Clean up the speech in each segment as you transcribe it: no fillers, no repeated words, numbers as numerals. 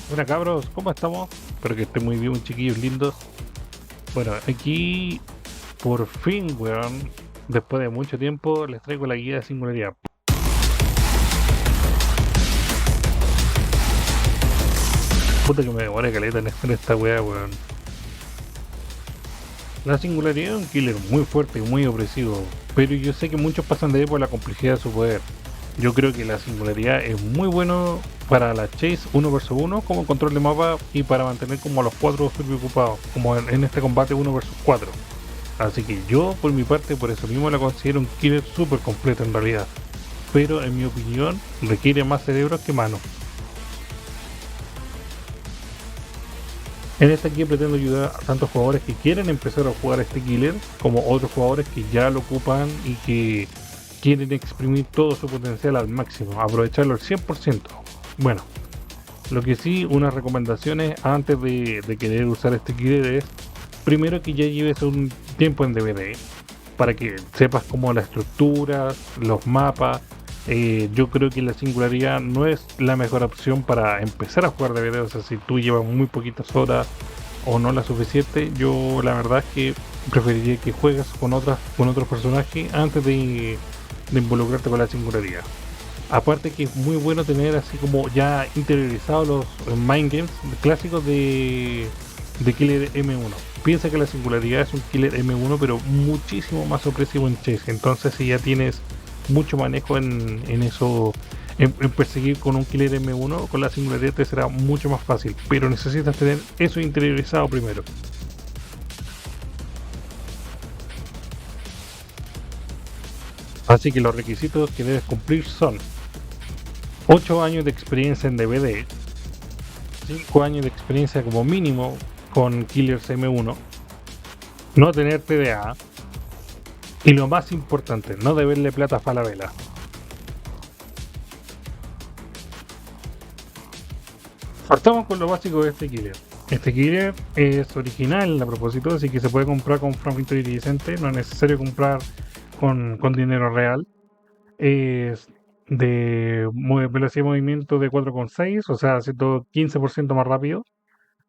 Hola cabros, ¿cómo estamos? Espero que estén muy bien, chiquillos lindos. Bueno, aquí por fin, weón, después de mucho tiempo, les traigo la guía de singularidad. Puta que me demoré caleta en esta weá, weón. La singularidad es un killer muy fuerte y muy opresivo, pero yo sé que muchos pasan de ahí por la complejidad de su poder. Yo creo que la singularidad es muy bueno para la chase uno versus uno como control de mapa y para mantener como a los cuatro super ocupados, como en este combate uno versus 4. Así que yo, por mi parte, por eso mismo la considero un killer súper completo en realidad. Pero en mi opinión, requiere más cerebros que manos. En esta guía pretendo ayudar a tantos jugadores que quieren empezar a jugar este killer, como otros jugadores que ya lo ocupan y que quieren exprimir todo su potencial al máximo, aprovecharlo al 100%. Bueno, lo que sí, unas recomendaciones antes de querer usar este killer es, primero que ya lleves un tiempo en DBD, para que sepas cómo la estructura, los mapas. Yo creo que la singularidad no es la mejor opción para empezar a jugar DBD. O sea, si tú llevas muy poquitas horas o no la suficiente, yo la verdad es que preferiría que juegues con otros personajes antes de involucrarte con la singularidad. Aparte que es muy bueno tener así como ya interiorizados los mind games clásicos de Killer M1. Piensa que la singularidad es un Killer M1 pero muchísimo más opresivo en Chase. Entonces si ya tienes mucho manejo en eso, en perseguir con un Killer M1, con la singularidad te será mucho más fácil. Pero necesitas tener eso interiorizado primero. Así que los requisitos que debes cumplir son 8 años de experiencia en DVD, 5 años de experiencia como mínimo con Killers M1, no tener TDA y lo más importante, no deberle plata a Falabella. Partamos con lo básico de este killer. Este killer es original a propósito, así que se puede comprar con Frank iridiscente, no es necesario comprar con dinero real. Es de velocidad de movimiento de 4,6, o sea, 115% más rápido.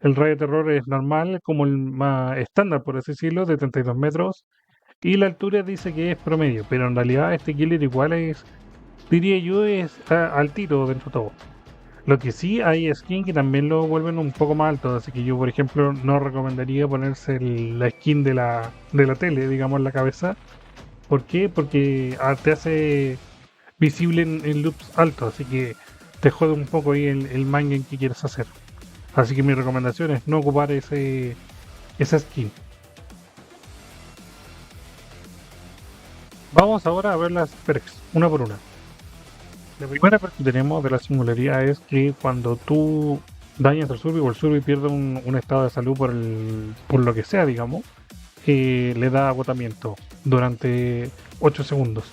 El rayo de terror es normal, como el más estándar, por así decirlo, de 32 metros. Y la altura dice que es promedio, pero en realidad este killer igual es, diría yo, es altito dentro de todo. Lo que sí hay skin que también lo vuelven un poco más alto, así que yo, por ejemplo, no recomendaría ponerse la skin de la tele, digamos, en la cabeza. ¿Por qué? Porque te hace visible en loops altos, así que te jode un poco ahí el mind game que quieres hacer. Así que mi recomendación es no ocupar esa skin. Vamos ahora a ver las perks, una por una. La primera perk que tenemos de la singularidad es que cuando tú dañas al Survey o el Survey pierde un estado de salud por lo que sea, digamos, le da agotamiento durante 8 segundos.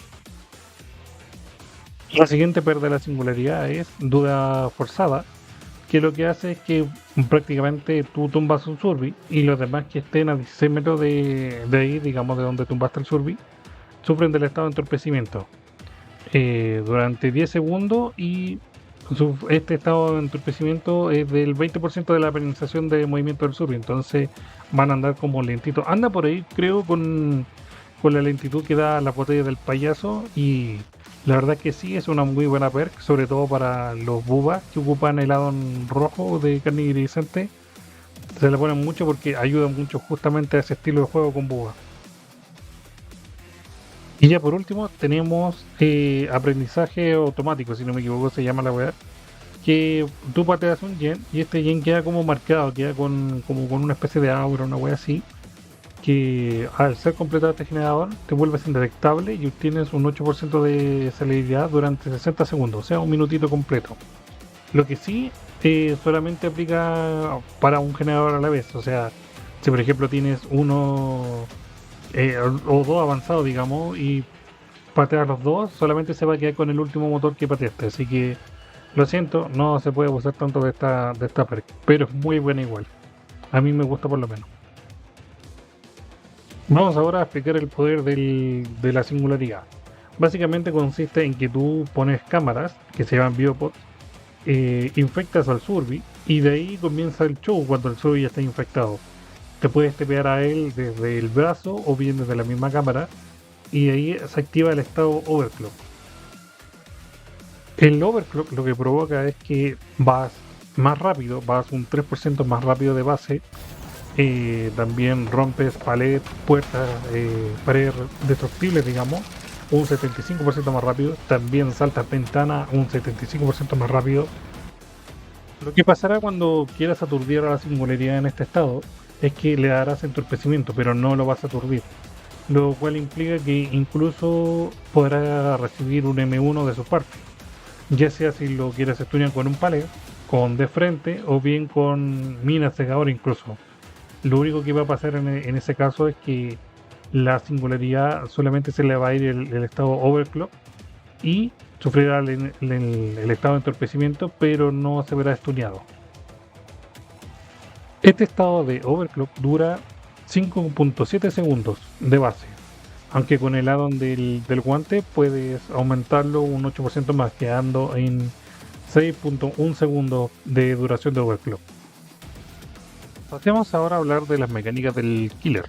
La siguiente perk de la singularidad es duda forzada, que lo que hace es que prácticamente tú tumbas un Survey y los demás que estén a 16 metros de ahí, digamos de donde tumbaste el Survey, sufren del estado de entorpecimiento durante 10 segundos y este estado de entorpecimiento es del 20% de la penalización de movimiento del Survey, entonces van a andar como lentito. Anda por ahí, creo, con la lentitud que da la botella del payaso y la verdad que sí, es una muy buena perk, sobre todo para los bubas que ocupan el addon rojo de carne iridiscente. Se le ponen mucho porque ayuda mucho justamente a ese estilo de juego con bubas. Y ya por último tenemos aprendizaje automático, si no me equivoco se llama la weá, que tú pateas un gen y este gen queda como marcado, queda como con una especie de aura, una weá así, que al ser completado este generador te vuelves indetectable y obtienes un 8% de celeridad durante 60 segundos, o sea, un minutito completo. Lo que sí solamente aplica para un generador a la vez, o sea, si por ejemplo tienes uno o dos avanzados, digamos, y pateas los dos, solamente se va a quedar con el último motor que pateaste, así que lo siento, no se puede abusar tanto de esta perk, pero es muy buena igual. A mí me gusta por lo menos. Vamos ahora a explicar el poder de la singularidad. Básicamente consiste en que tú pones cámaras que se llaman biopods infectas al Survey y de ahí comienza el show cuando el Survey ya está infectado. Te puedes tepear a él desde el brazo o bien desde la misma cámara y ahí se activa el estado overclock. El overclock lo que provoca es que vas más rápido, vas un 3% más rápido de base. También rompes pared, puertas, paredes destructibles, digamos, un 75% más rápido. También saltas ventana un 75% más rápido. Lo que pasará cuando quieras aturdir a la singularidad en este estado es que le darás entorpecimiento, pero no lo vas a aturdir. Lo cual implica que incluso podrá recibir un M1 de su parte. Ya sea si lo quieres estudiar con un palet, con de frente o bien con mina cegadora incluso. Lo único que va a pasar en ese caso es que la singularidad solamente se le va a ir el estado overclock y sufrirá el estado de entorpecimiento, pero no se verá estuneado. Este estado de overclock dura 5.7 segundos de base, aunque con el add-on del guante puedes aumentarlo un 8% más, quedando en 6.1 segundos de duración de overclock. Pasemos ahora a hablar de las mecánicas del killer.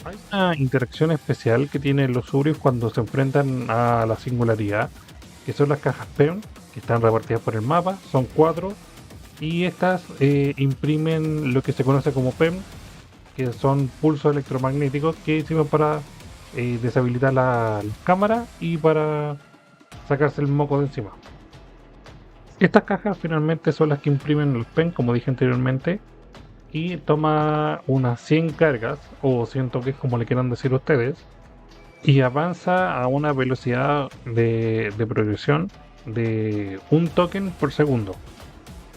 Hay una interacción especial que tienen los Survivors cuando se enfrentan a la singularidad, que son las cajas PEM, que están repartidas por el mapa, son 4, y estas imprimen lo que se conoce como PEM, que son pulsos electromagnéticos que sirven para deshabilitar la cámara y para sacarse el moco de encima. Estas cajas finalmente son las que imprimen los PEM, como dije anteriormente, y toma unas 100 cargas o 100 toques, como le quieran decir ustedes, y avanza a una velocidad de progresión de un token por segundo.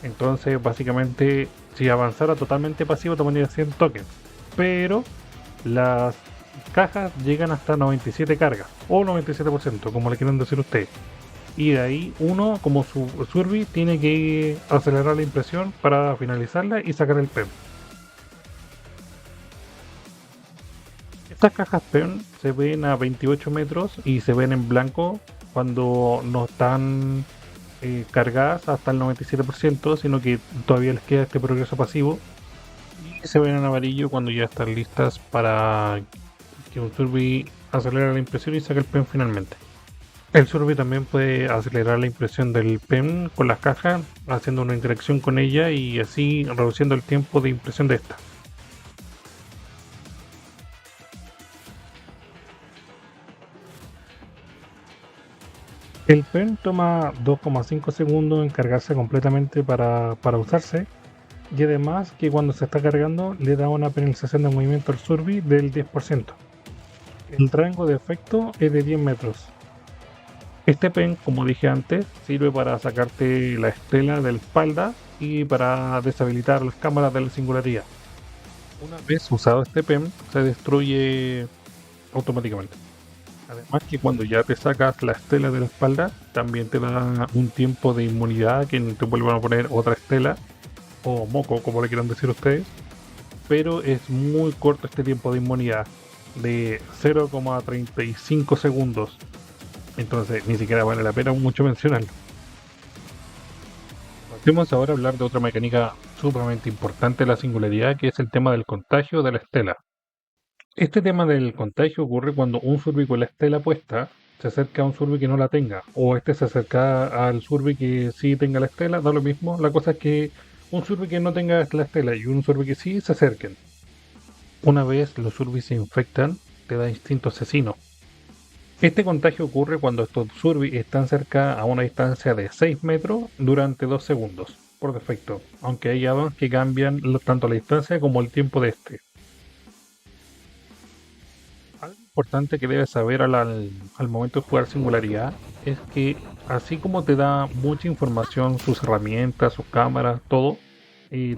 Entonces básicamente si avanzara totalmente pasivo tomaría 100 tokens, pero las cajas llegan hasta 97 cargas o 97%, como le quieran decir ustedes, y de ahí uno como su Survey tiene que acelerar la impresión para finalizarla y sacar el PEM. Estas cajas PEM se ven a 28 metros y se ven en blanco cuando no están cargadas hasta el 97%, sino que todavía les queda este progreso pasivo, y se ven en amarillo cuando ya están listas para que un Survey acelere la impresión y saque el PEM finalmente. El Survey también puede acelerar la impresión del PEM con las cajas, haciendo una interacción con ella y así reduciendo el tiempo de impresión de esta. El PEM toma 2,5 segundos en cargarse completamente para usarse, y además que cuando se está cargando le da una penalización de movimiento al Survey del 10%. El rango de efecto es de 10 metros. Este PEM, como dije antes, sirve para sacarte la estela de la espalda y para deshabilitar las cámaras de la singularidad. Una vez usado este PEM, se destruye automáticamente. Además que cuando ya te sacas la estela de la espalda, también te da un tiempo de inmunidad que te vuelvan a poner otra estela, o moco, como le quieran decir ustedes, pero es muy corto este tiempo de inmunidad, de 0,35 segundos, entonces ni siquiera vale la pena mucho mencionarlo. Vamos ahora a hablar de otra mecánica sumamente importante de la singularidad, que es el tema del contagio de la estela. Este tema del contagio ocurre cuando un Survey con la estela puesta se acerca a un Survey que no la tenga, o este se acerca al Survey que sí tenga la estela, da lo mismo. La cosa es que un Survey que no tenga la estela y un Survey que sí se acerquen. Una vez los Surveys se infectan, te da instinto asesino. Este contagio ocurre cuando estos Surveys están cerca a una distancia de 6 metros durante 2 segundos, por defecto, aunque hay add-ons que cambian tanto la distancia como el tiempo de este. Algo importante que debes saber al momento de jugar Singularidad es que así como te da mucha información, sus herramientas, sus cámaras, todo,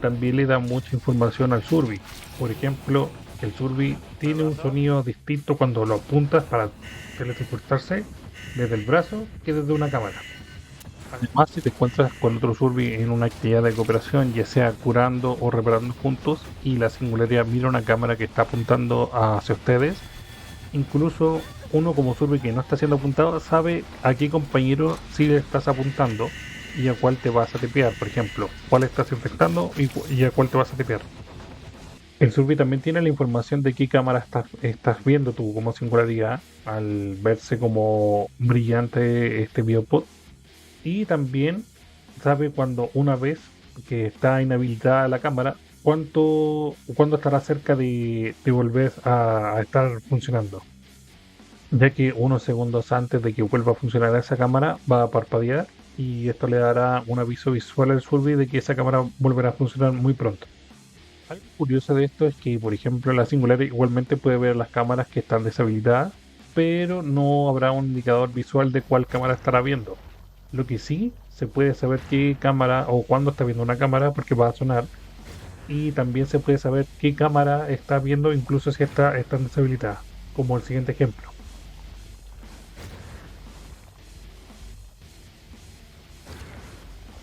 también le da mucha información al Survey. Por ejemplo, el Survey tiene un sonido distinto cuando lo apuntas para teletransportarse desde el brazo que desde una cámara. Además, si te encuentras con otro Survey en una actividad de cooperación, ya sea curando o reparando juntos, y la singularidad mira una cámara que está apuntando hacia ustedes, incluso uno como Survey que no está siendo apuntado sabe a qué compañero sí le estás apuntando, y a cuál te vas a tepear, por ejemplo, cuál estás infectando y a cuál te vas a tepear. El Survey también tiene la información de qué cámara estás viendo tú como singularidad al verse como brillante este biopod. Y también sabe cuando una vez que está inhabilitada la cámara, cuándo estará cerca de volver a estar funcionando. Ya que unos segundos antes de que vuelva a funcionar esa cámara va a parpadear y esto le dará un aviso visual al Survey de que esa cámara volverá a funcionar muy pronto. Algo curioso de esto es que, por ejemplo, la Singular igualmente puede ver las cámaras que están deshabilitadas, pero no habrá un indicador visual de cuál cámara estará viendo. Lo que sí se puede saber qué cámara o cuándo está viendo una cámara porque va a sonar, y también se puede saber qué cámara está viendo incluso si están deshabilitadas, como el siguiente ejemplo.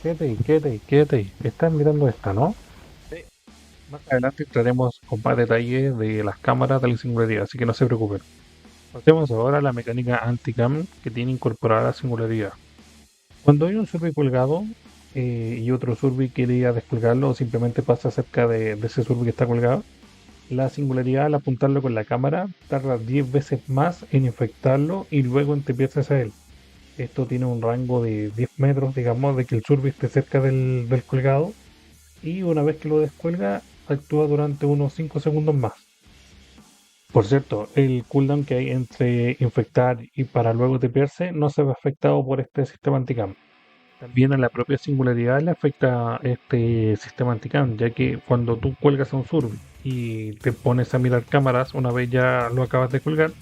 Quédate ahí. Estás mirando esta, ¿no? Sí. Más adelante entraremos con más detalles de las cámaras de la singularidad, así que no se preocupen. Pasemos ahora a la mecánica anti-cam que tiene incorporada la singularidad. Cuando hay un survey colgado y otro survey quería descolgarlo o simplemente pasa cerca de ese survey que está colgado, la singularidad al apuntarlo con la cámara tarda 10 veces más en infectarlo y luego en tepiarse a él. Esto tiene un rango de 10 metros, digamos, de que el survey esté cerca del colgado, y una vez que lo descuelga actúa durante unos 5 segundos más. Por cierto, el cooldown que hay entre infectar y para luego tepearse no se ve afectado por este sistema anticam. También a la propia singularidad le afecta este sistema anticam, ya que cuando tú cuelgas a un survey y te pones a mirar cámaras una vez ya lo acabas de colgar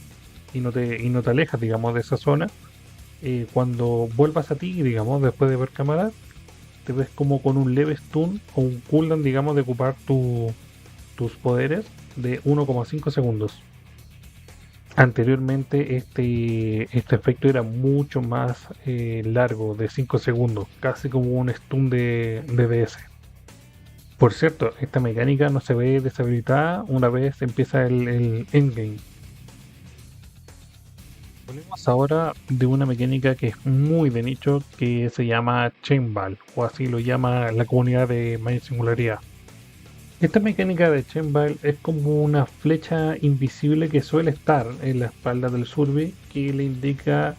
y no te alejas, digamos, de esa zona, cuando vuelvas a ti, digamos, después de ver cámaras, te ves como con un leve stun o un cooldown, digamos, de ocupar tus poderes de 1,5 segundos. Anteriormente este efecto era mucho más largo, de 5 segundos, casi como un stun de DS. Por cierto, esta mecánica no se ve deshabilitada una vez empieza el endgame. Hablemos ahora de una mecánica que es muy de nicho, que se llama Chainball, o así lo llama la comunidad de Magic Singularidad. Esta mecánica de Chainball es como una flecha invisible que suele estar en la espalda del survey, que le indica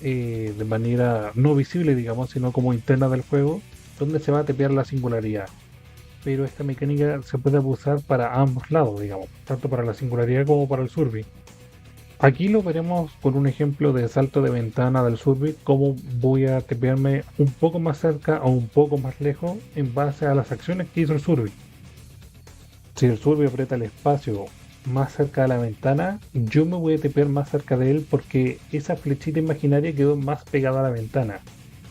de manera no visible, digamos, sino como interna del juego, donde se va a tepear la singularidad. Pero esta mecánica se puede usar para ambos lados, digamos, tanto para la singularidad como para el survey. Aquí lo veremos con un ejemplo de salto de ventana del survey, cómo voy a tepearme un poco más cerca o un poco más lejos en base a las acciones que hizo el survey. Si el survey aprieta el espacio más cerca de la ventana, yo me voy a tepear más cerca de él porque esa flechita imaginaria quedó más pegada a la ventana.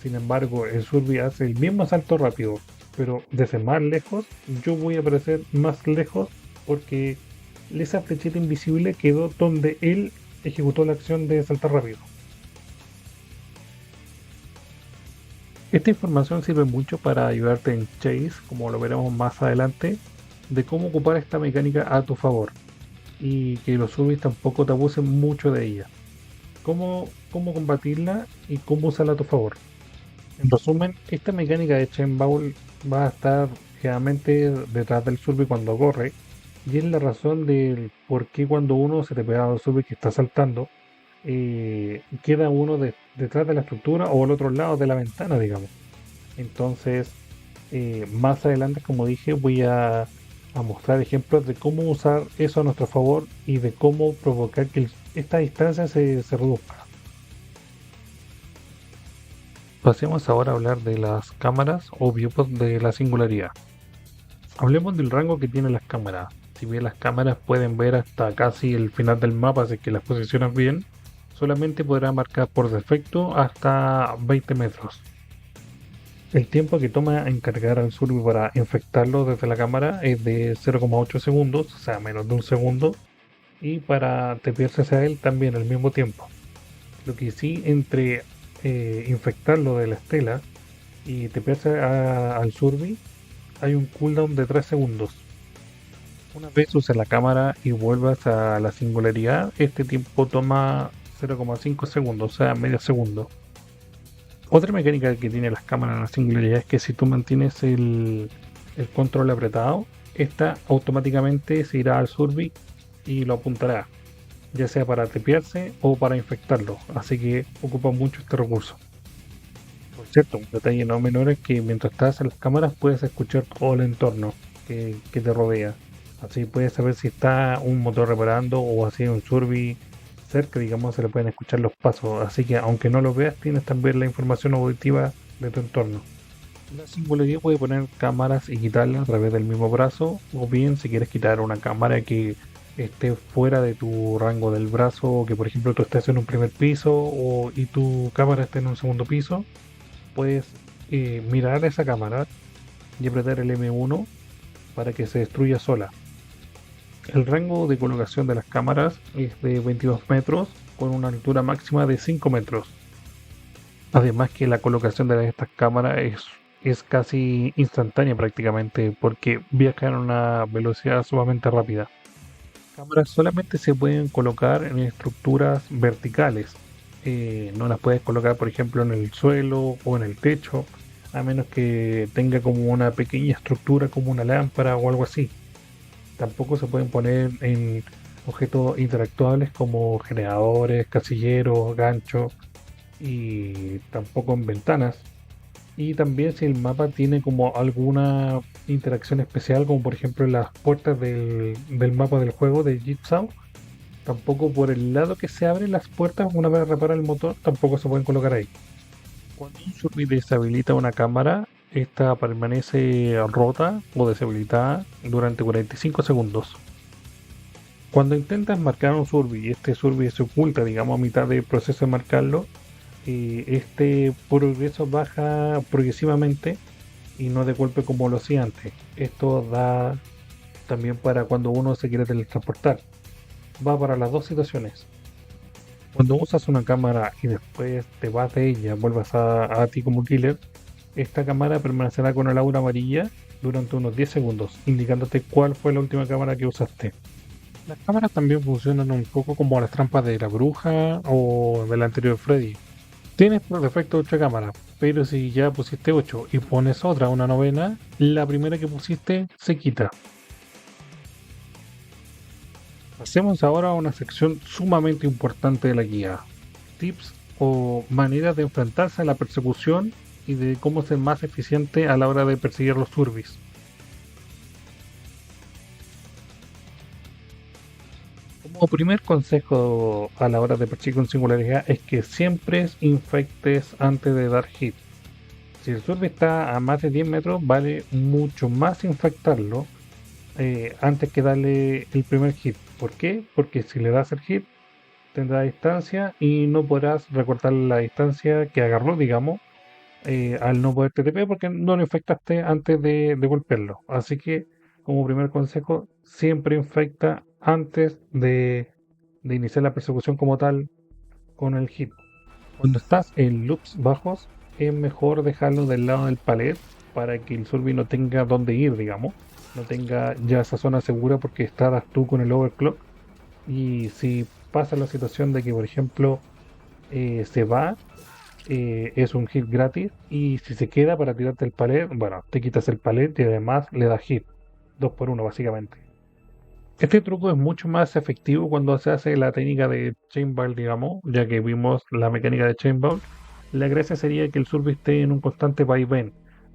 Sin embargo, el survey hace el mismo salto rápido, pero desde más lejos, yo voy a aparecer más lejos porque esa flechita invisible quedó donde él ejecutó la acción de saltar rápido. Esta información sirve mucho para ayudarte en Chase, como lo veremos más adelante, de cómo ocupar esta mecánica a tu favor y que los surveys tampoco te abusen mucho de ella. Cómo combatirla y cómo usarla a tu favor. En resumen, esta mecánica de Chain Ball va a estar generalmente detrás del survey cuando corre, y es la razón del por qué cuando uno se te pega al survey que está saltando, queda uno detrás de la estructura o al otro lado de la ventana, digamos. Entonces, más adelante, como dije, voy a mostrar ejemplos de cómo usar eso a nuestro favor y de cómo provocar que esta distancia se reduzca. Pasemos ahora a hablar de las cámaras o viewpods de la singularidad. Hablemos del rango que tienen las cámaras. Si bien las cámaras pueden ver hasta casi el final del mapa, así que las posicionas bien, solamente podrá marcar por defecto hasta 20 metros. El tiempo que toma en cargar al survey para infectarlo desde la cámara es de 0,8 segundos, o sea, menos de un segundo, y para tepearse hacia él también el mismo tiempo. Lo que sí, entre infectarlo de la estela y tepearse al survey, hay un cooldown de 3 segundos. Una vez uses la cámara y vuelvas a la singularidad, este tiempo toma 0,5 segundos, o sea, medio segundo. Otra mecánica que tiene las cámaras en la singularidad es que si tú mantienes el control apretado, esta automáticamente se irá al survey y lo apuntará, ya sea para tepearse o para infectarlo, así que ocupa mucho este recurso. Por cierto, un detalle no menor es que mientras estás en las cámaras puedes escuchar todo el entorno que te rodea. Así puedes saber si está un motor reparando o así un survey cerca, digamos, se le pueden escuchar los pasos. Así que aunque no lo veas, tienes también la información auditiva de tu entorno. La singularidad puede poner cámaras y quitarlas a través del mismo brazo, o bien si quieres quitar una cámara que esté fuera de tu rango del brazo, o que por ejemplo tú estés en un primer piso y tu cámara esté en un segundo piso, puedes mirar esa cámara y apretar el M1 para que se destruya sola. El rango de colocación de las cámaras es de 22 metros con una altura máxima de 5 metros. Además que la colocación de estas cámaras es casi instantánea prácticamente porque viajan a una velocidad sumamente rápida. Las cámaras solamente se pueden colocar en estructuras verticales. No las puedes colocar, por ejemplo, en el suelo o en el techo, a menos que tenga como una pequeña estructura como una lámpara o algo así. Tampoco se pueden poner en objetos interactuables como generadores, casilleros, ganchos y tampoco en ventanas. Y también si el mapa tiene como alguna interacción especial, como por ejemplo en las puertas del mapa del juego de Jigsaw, tampoco por el lado que se abren las puertas una vez repara el motor, tampoco se pueden colocar ahí. Cuando un survey deshabilita una cámara, esta permanece rota o deshabilitada durante 45 segundos. Cuando intentas marcar un survey y este survey se oculta, digamos, a mitad del proceso de marcarlo, este progreso baja progresivamente y no de golpe como lo hacía antes. Esto da también para cuando uno se quiere teletransportar. Va para las dos situaciones. Cuando usas una cámara y después te vas de ella, vuelvas a ti como killer, esta cámara permanecerá con el aura amarilla durante unos 10 segundos, indicándote cuál fue la última cámara que usaste. Las cámaras también funcionan un poco como las trampas de la bruja o del anterior Freddy. Tienes por defecto 8 cámaras, pero si ya pusiste 8 y pones otra, una novena, la primera que pusiste se quita. Pasemos ahora a una sección sumamente importante de la guía. Tips o maneras de enfrentarse a la persecución y de cómo ser más eficiente a la hora de perseguir los surveys. Como primer consejo a la hora de perseguir con singularidad es que siempre infectes antes de dar hit. Si el survey está a más de 10 metros, vale mucho más infectarlo antes que darle el primer hit. ¿Por qué? Porque si le das el hit, tendrá distancia y no podrás recortar la distancia que agarró, digamos, al no poder TTP porque no lo infectaste antes de golpearlo. Así que, como primer consejo, siempre infecta antes de iniciar la persecución como tal con el hit. Cuando estás en loops bajos, es mejor dejarlo del lado del palet para que el survey no tenga dónde ir, digamos. No tenga ya esa zona segura porque estarás tú con el overclock. Y si pasa la situación de que, por ejemplo, se va, es un hit gratis. Y si se queda para tirarte el palet, bueno, te quitas el palet y además le das hit. 2 por 1 básicamente. Este truco es mucho más efectivo cuando se hace la técnica de Chainball, digamos, ya que vimos la mecánica de Chainball. La gracia sería que el survey esté en un constante vaivén,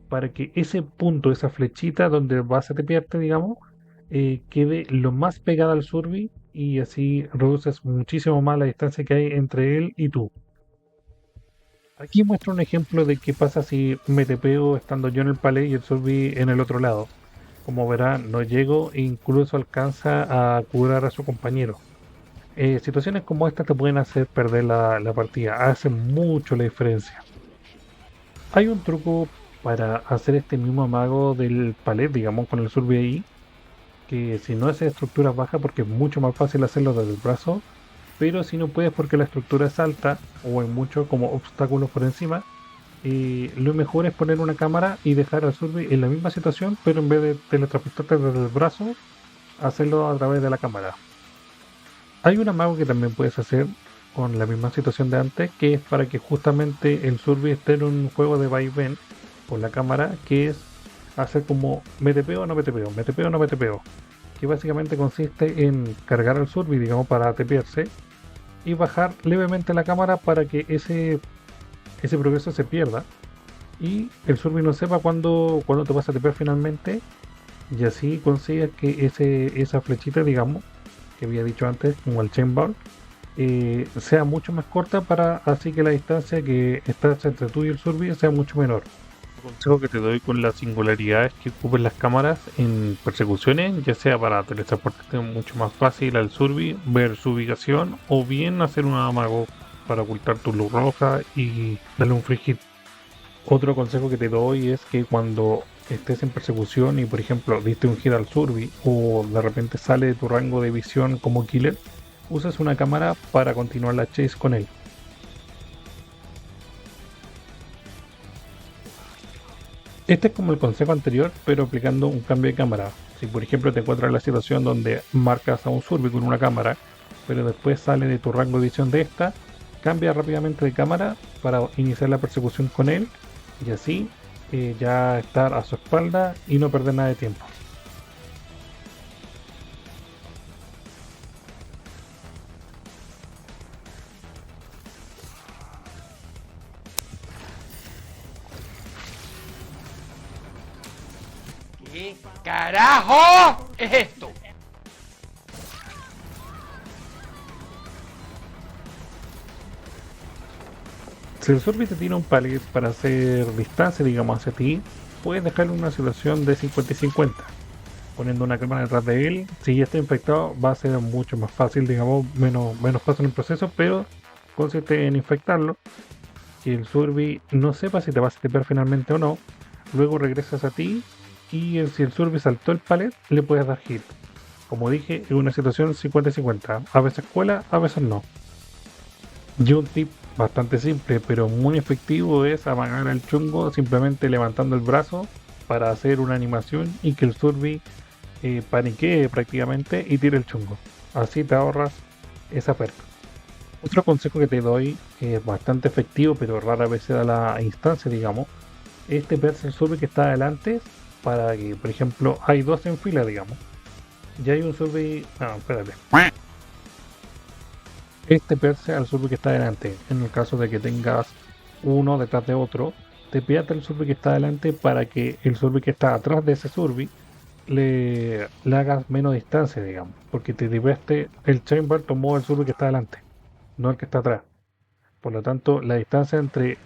para que ese punto, esa flechita donde vas a tepearte, digamos, quede lo más pegada al survey y así reduces muchísimo más la distancia que hay entre él y tú. Aquí muestro un ejemplo de qué pasa si me tepeo estando yo en el palé y el survey en el otro lado. Como verán, no llego e incluso alcanza a curar a su compañero. Situaciones como estas te pueden hacer perder la partida, hacen mucho la diferencia. Hay un truco para hacer este mismo amago del palet, digamos, con el survey ahí, que si no haces estructuras bajas porque es mucho más fácil hacerlo desde el brazo, pero si no puedes porque la estructura es alta o hay muchos como obstáculos por encima, lo mejor es poner una cámara y dejar al survey en la misma situación, pero en vez de teletransportarte desde el brazo, hacerlo a través de la cámara. Hay un amago que también puedes hacer con la misma situación de antes, que es para que justamente el Survey esté en un juego de vaivén con la cámara, que es hacer como me tepeo, no me tepeo, me tepeo, no me tepeo, que básicamente consiste en cargar al Survey, digamos, para tepearse y bajar levemente la cámara para que ese progreso se pierda y el Survey no sepa cuándo te vas a tepear finalmente, y así consigues que esa flechita, digamos, que había dicho antes, como el chain ball, sea mucho más corta para así que la distancia que está entre tú y el Survey sea mucho menor. El consejo que te doy con la singularidad es que ocupes las cámaras en persecuciones, ya sea para teletransportarte mucho más fácil al Survey, ver su ubicación, o bien hacer un amago para ocultar tu luz roja y darle un free hit. Otro consejo que te doy es que cuando estés en persecución y por ejemplo diste un hit al Survey o de repente sale de tu rango de visión como killer, uses una cámara para continuar la chase con él. Este es como el consejo anterior, pero aplicando un cambio de cámara. Si por ejemplo te encuentras en la situación donde marcas a un Survey con una cámara, pero después sale de tu rango de visión de esta, cambia rápidamente de cámara para iniciar la persecución con él y así ya estar a su espalda y no perder nada de tiempo. ¿Qué carajo es esto? Si el Survey te tira un pallet para hacer distancia, digamos, hacia ti, puedes dejarlo en una situación de 50 y 50. Poniendo una cámara detrás de él, si ya está infectado, va a ser mucho más fácil, digamos, menos paso en el proceso, pero consiste en infectarlo, que el Survey no sepa si te vas a tepear finalmente o no, luego regresas a ti y si el Survey saltó el pallet, le puedes dar hit. Como dije, es una situación 50 y 50, a veces cuela, a veces no. Y un tip bastante simple pero muy efectivo es amagar al chungo simplemente levantando el brazo para hacer una animación y que el Survey paniquee prácticamente y tire el chungo. Así te ahorras esa perca. Otro consejo que te doy, que es bastante efectivo pero rara vez se da la instancia, digamos, es tepearse el Survey que está adelante para que, por ejemplo, hay dos en fila, digamos. Ya hay un Survey... No, espérate. Este perse al Survey que está delante. En el caso de que tengas uno detrás de otro, te pídate el Survey que está delante para que el Survey que está atrás de ese Survey le hagas menos distancia, digamos. Porque te diveste, el Chamber tomó el Survey que está delante, no el que está atrás. Por lo tanto, la distancia entre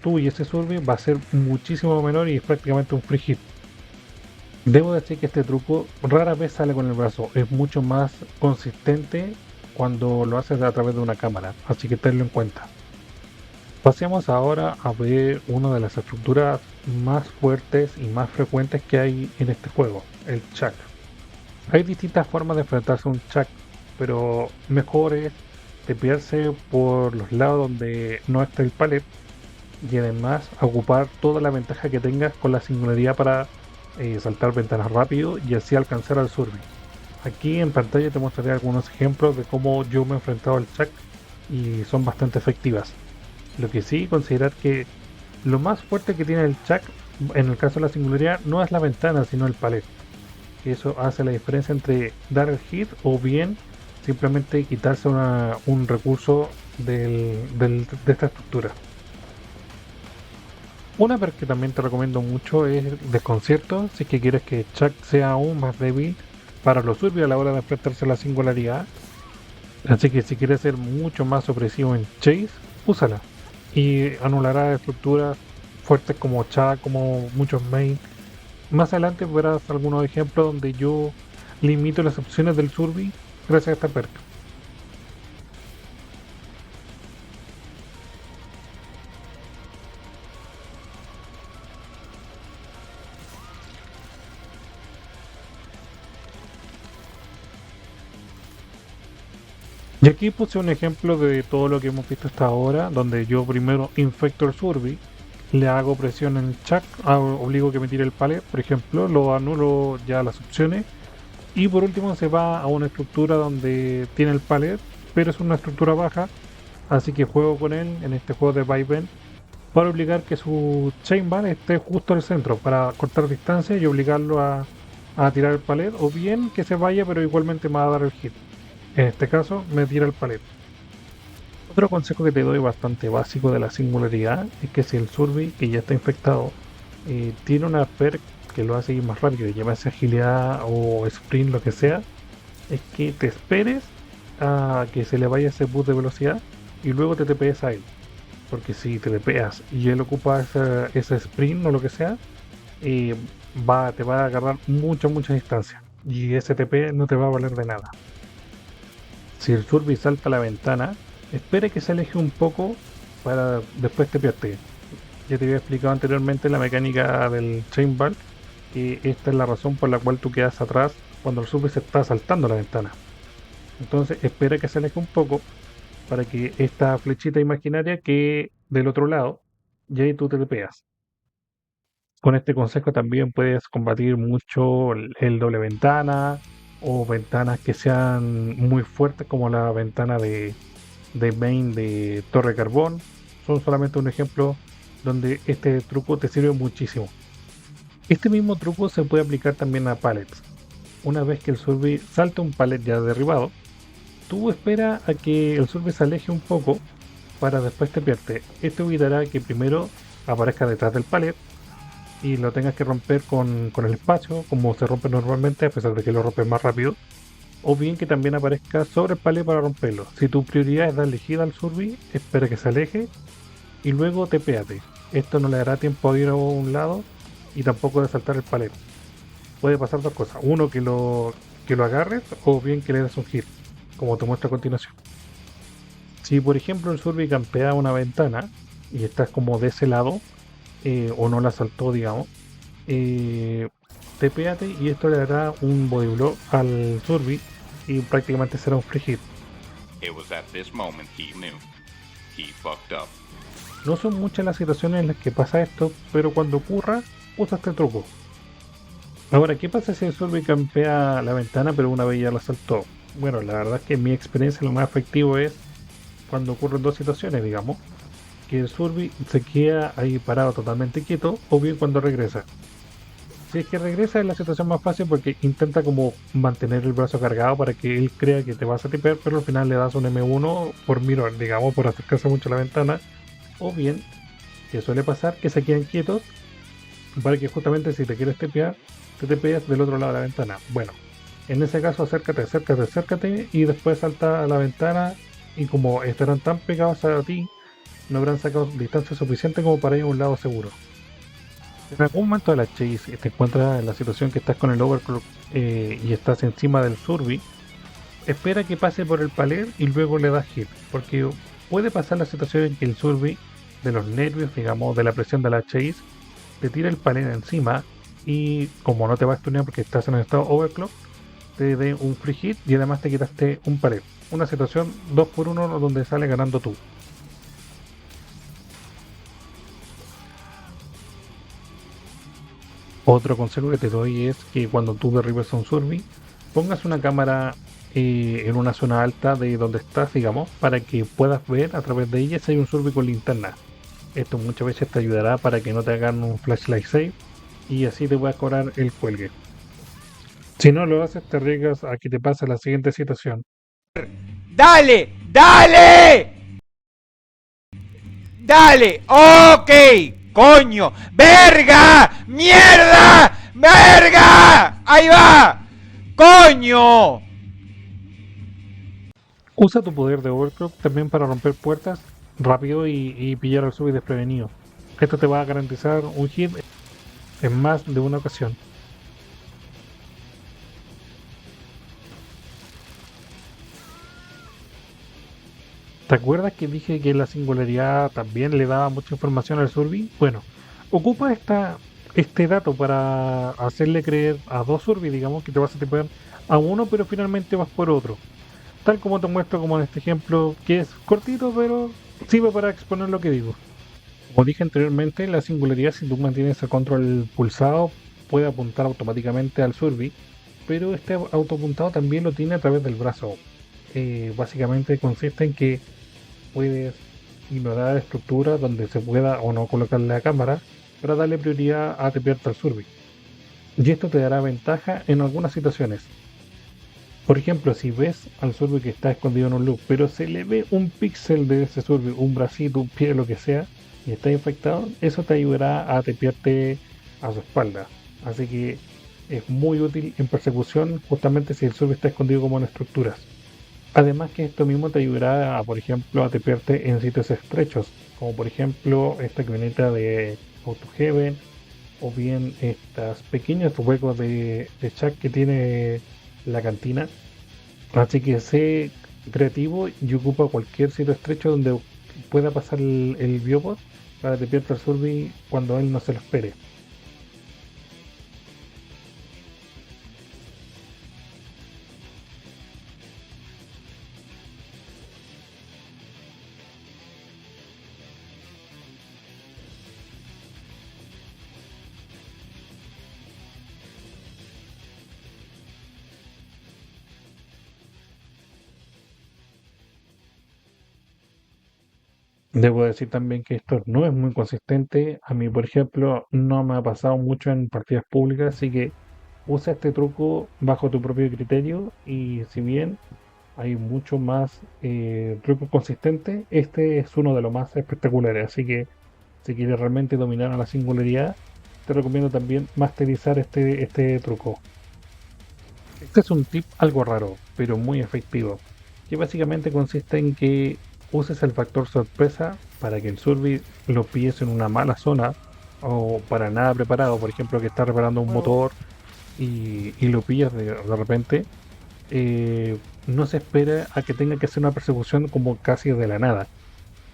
tú y ese Survey va a ser muchísimo menor y es prácticamente un free hit. Debo decir que este truco rara vez sale con el brazo, es mucho más consistente cuando lo haces a través de una cámara, así que tenlo en cuenta. Pasemos ahora a ver una de las estructuras más fuertes y más frecuentes que hay en este juego, el Chuck. Hay distintas formas de enfrentarse a un Chuck, pero mejor es tepearse por los lados donde no está el pallet y además ocupar toda la ventaja que tengas con la singularidad para saltar ventanas rápido y así alcanzar al Survey. Aquí en pantalla te mostraré algunos ejemplos de cómo yo me he enfrentado al Chuck y son bastante efectivas. Lo que sí, considerar que lo más fuerte que tiene el Chuck en el caso de la singularidad no es la ventana sino el pallet. Eso hace la diferencia entre dar el hit o bien simplemente quitarse un recurso de esta estructura. Una perk que también te recomiendo mucho es Desconcierto, si es que quieres que Chuck sea aún más débil para los Survey a la hora de enfrentarse a la singularidad. Así que si quieres ser mucho más opresivo en Chase, úsala. Y anulará estructuras fuertes como Chuck, como muchos main. Más adelante verás algunos ejemplos donde yo limito las opciones del Survey gracias a esta perk. Y aquí puse un ejemplo de todo lo que hemos visto hasta ahora, donde yo primero infecto el Survey, le hago presión en el Chuck, obligo que me tire el pallet, por ejemplo, lo anulo ya las opciones, y por último se va a una estructura donde tiene el pallet, pero es una estructura baja, Así que juego con él en este juego de Viben para obligar que su chainball esté justo al centro para cortar distancia y obligarlo a tirar el palet, o bien que se vaya pero igualmente me va a dar el hit. En este caso me tira el palet. Otro consejo que te doy bastante básico de la singularidad es que si el Survey que ya está infectado tiene una perk que lo hace ir más rápido, llámese agilidad o sprint, lo que sea, es que te esperes a que se le vaya ese boost de velocidad y luego te TPs a él. Porque si te TPas y él ocupa ese sprint o lo que sea, eh, te va a agarrar mucha distancia. Y ese TP no te va a valer de nada. Si el Survey salta a la ventana, espere que se aleje un poco para después TParte. Ya te había explicado anteriormente la mecánica del Chainball, que esta es la razón por la cual tú quedas atrás cuando el Survey se está saltando la ventana. Entonces espera que se aleje un poco para que esta flechita imaginaria quede del otro lado y ahí tú te TPas. Con este consejo también puedes combatir mucho el doble ventana o ventanas que sean muy fuertes como la ventana de main de Torre Carbón. Son solamente un ejemplo donde este truco te sirve muchísimo. Este mismo truco se puede aplicar también a pallets. Una vez que el survey salta un pallet ya derribado, tú espera a que el survey se aleje un poco para después tepearte. Esto evitará que primero aparezca detrás del pallet y lo tengas que romper con el espacio, como se rompe normalmente, a pesar de que lo rompes más rápido. O bien que también aparezca sobre el pallet para romperlo. Si tu prioridad es darle gira al survey, espera que se aleje y luego tepéate. Esto no le dará tiempo a ir a un lado y tampoco de saltar el pallet. Puede pasar dos cosas. Uno, que lo agarres, o bien que le des un hit, como te muestro a continuación. Si por ejemplo el survey campea una ventana y estás como de ese lado, o no la saltó, digamos, tepéate y esto le dará un body block al survey y prácticamente será un free hit. It was at this moment he knew. He fucked up. No son muchas las situaciones en las que pasa esto, pero cuando ocurra, usa este truco. Ahora, ¿qué pasa si el survey campea la ventana pero una vez ya la saltó? Bueno, la verdad es que en mi experiencia lo más efectivo es cuando ocurren dos situaciones, digamos, que el survey se queda ahí parado totalmente quieto, o bien cuando regresa. Si es que regresa es la situación más fácil porque intenta como mantener el brazo cargado para que él crea que te vas a tipear, pero al final le das un M1 por mirror, digamos, por acercarse mucho a la ventana. O bien, que suele pasar, que se quedan quietos para que justamente si te quieres tepear, te tepeas del otro lado de la ventana. Bueno, en ese caso acércate y después salta a la ventana y como estarán tan pegados a ti, no habrán sacado distancia suficiente como para ir a un lado seguro. Si en algún momento de la chase te encuentras en la situación que estás con el overclock y estás encima del survey, espera que pase por el palet y luego le das hit, porque puede pasar la situación en que el survey, de los nervios, digamos, de la presión de la chase, te tira el palet encima y como no te va a stunear porque estás en el estado overclock, te dé un free hit y además te quitaste un palet. Una situación 2-1 donde sale ganando tú. Otro consejo que te doy es que cuando tú derribes a un survey, pongas una cámara en una zona alta de donde estás, digamos, para que puedas ver a través de ella si hay un survey con linterna. Esto muchas veces te ayudará para que no te hagan un flashlight save y así te puedas cobrar el cuelgue. Si no lo haces, te arriesgas a que te pase la siguiente situación. ¡Dale! ¡Dale! ¡Dale! ¡Ok! ¡Coño! ¡Verga! ¡Mierda! ¡Verga! ¡Ahí va! ¡Coño! Usa tu poder de overclock también para romper puertas rápido y pillar al survey desprevenido. Esto te va a garantizar un hit en más de una ocasión. ¿Te acuerdas que dije que la singularidad también le daba mucha información al survey? Bueno, ocupa este dato para hacerle creer a dos survey, digamos, que te vas a tipear a uno, pero finalmente vas por otro. Tal como te muestro como en este ejemplo, que es cortito, pero sirve para exponer lo que digo. Como dije anteriormente, la singularidad, si tú mantienes el control pulsado, puede apuntar automáticamente al survey, pero este autoapuntado también lo tiene a través del brazo. Básicamente consiste en que puedes ignorar estructuras donde se pueda o no colocar la cámara para darle prioridad a tepearte al survey. Y esto te dará ventaja en algunas situaciones. Por ejemplo, si ves al survey que está escondido en un loop, pero se le ve un píxel de ese survey, un bracito, un pie, lo que sea, y está infectado, eso te ayudará a tepearte a su espalda. Así que es muy útil en persecución, justamente si el survey está escondido como en estructuras. Además que esto mismo te ayudará a, por ejemplo, a tepearte en sitios estrechos, como por ejemplo esta camioneta de Auto Heaven, o bien estos pequeños huecos de chat que tiene la cantina. Así que sé creativo y ocupa cualquier sitio estrecho donde pueda pasar el biopod para tepearte al survey cuando él no se lo espere. Debo decir también que esto no es muy consistente. A mí, por ejemplo, no me ha pasado mucho en partidas públicas, así que usa este truco bajo tu propio criterio y si bien hay mucho más trucos consistentes, este es uno de los más espectaculares. Así que si quieres realmente dominar a la singularidad, te recomiendo también masterizar este truco. Este es un tip algo raro, pero muy efectivo, que básicamente consiste en que uses el factor sorpresa para que el survey lo pilles en una mala zona o para nada preparado, por ejemplo que está reparando un motor y lo pillas de repente. No se espera a que tenga que hacer una persecución como casi de la nada.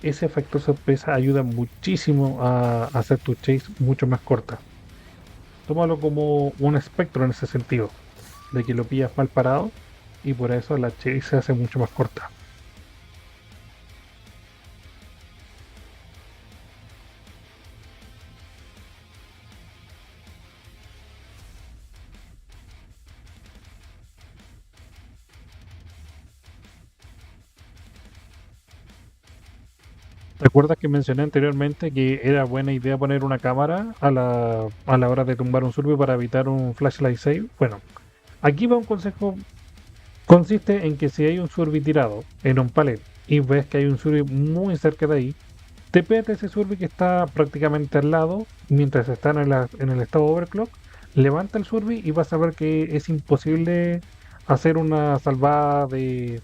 Ese factor sorpresa ayuda muchísimo a hacer tu chase mucho más corta. Tómalo como un espectro en ese sentido, de que lo pillas mal parado y por eso la chase se hace mucho más corta. ¿Recuerdas que mencioné anteriormente que era buena idea poner una cámara a la hora de tumbar un survey para evitar un flashlight save? Bueno, aquí va un consejo. Consiste en que si hay un survey tirado en un palet y ves que hay un survey muy cerca de ahí, te pete ese survey que está prácticamente al lado mientras está en el estado overclock, levanta el survey y vas a ver que es imposible hacer una salvada del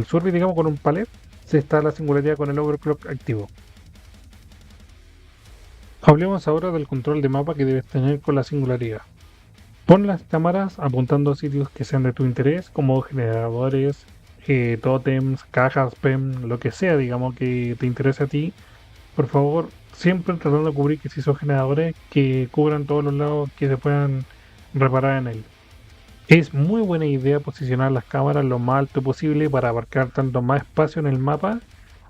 survey, digamos, con un palet si está la singularidad con el overclock activo. Hablemos ahora del control de mapa que debes tener con la singularidad. Pon las cámaras apuntando a sitios que sean de tu interés, como generadores, tótems, cajas, PEM, lo que sea, digamos, que te interese a ti. Por favor, siempre tratando de cubrir que si son generadores, que cubran todos los lados que se puedan reparar en él. Es muy buena idea posicionar las cámaras lo más alto posible para abarcar tanto más espacio en el mapa,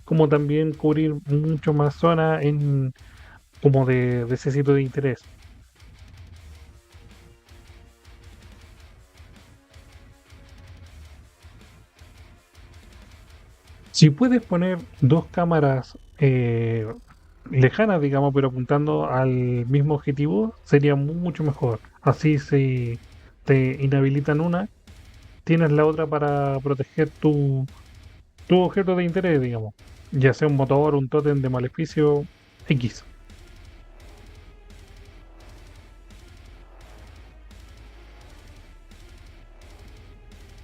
como también cubrir mucho más zona como de ese sitio de interés. Si puedes poner dos cámaras lejanas, digamos, pero apuntando al mismo objetivo, sería mucho mejor. Así si te inhabilitan una, tienes la otra para proteger tu objeto de interés, digamos. Ya sea un motor, un tótem de maleficio X.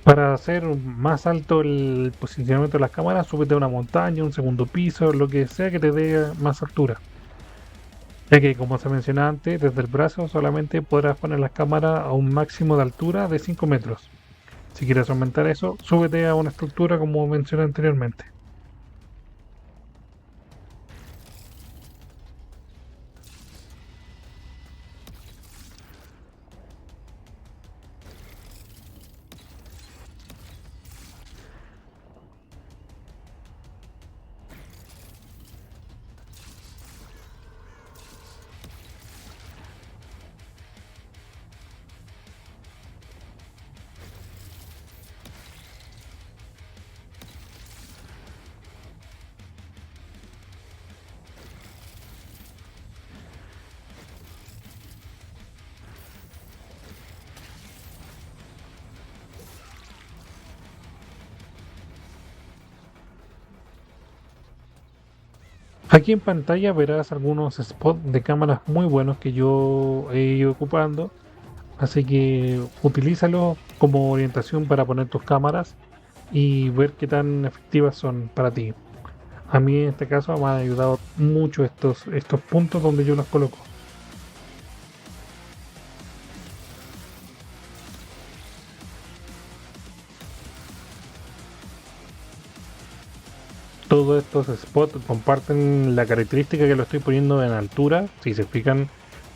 Para hacer más alto el posicionamiento de las cámaras, súbete a una montaña, un segundo piso, lo que sea que te dé más altura. Ya que, como se mencionaba antes, desde el brazo solamente podrás poner las cámaras a un máximo de altura de 5 metros. Si quieres aumentar eso, súbete a una estructura como mencioné anteriormente. Aquí en pantalla verás algunos spots de cámaras muy buenos que yo he ido ocupando, así que utilízalo como orientación para poner tus cámaras y ver qué tan efectivas son para ti. A mí en este caso me han ayudado mucho estos puntos donde yo los coloco. Todos estos spots comparten la característica que lo estoy poniendo en altura. Si se fijan,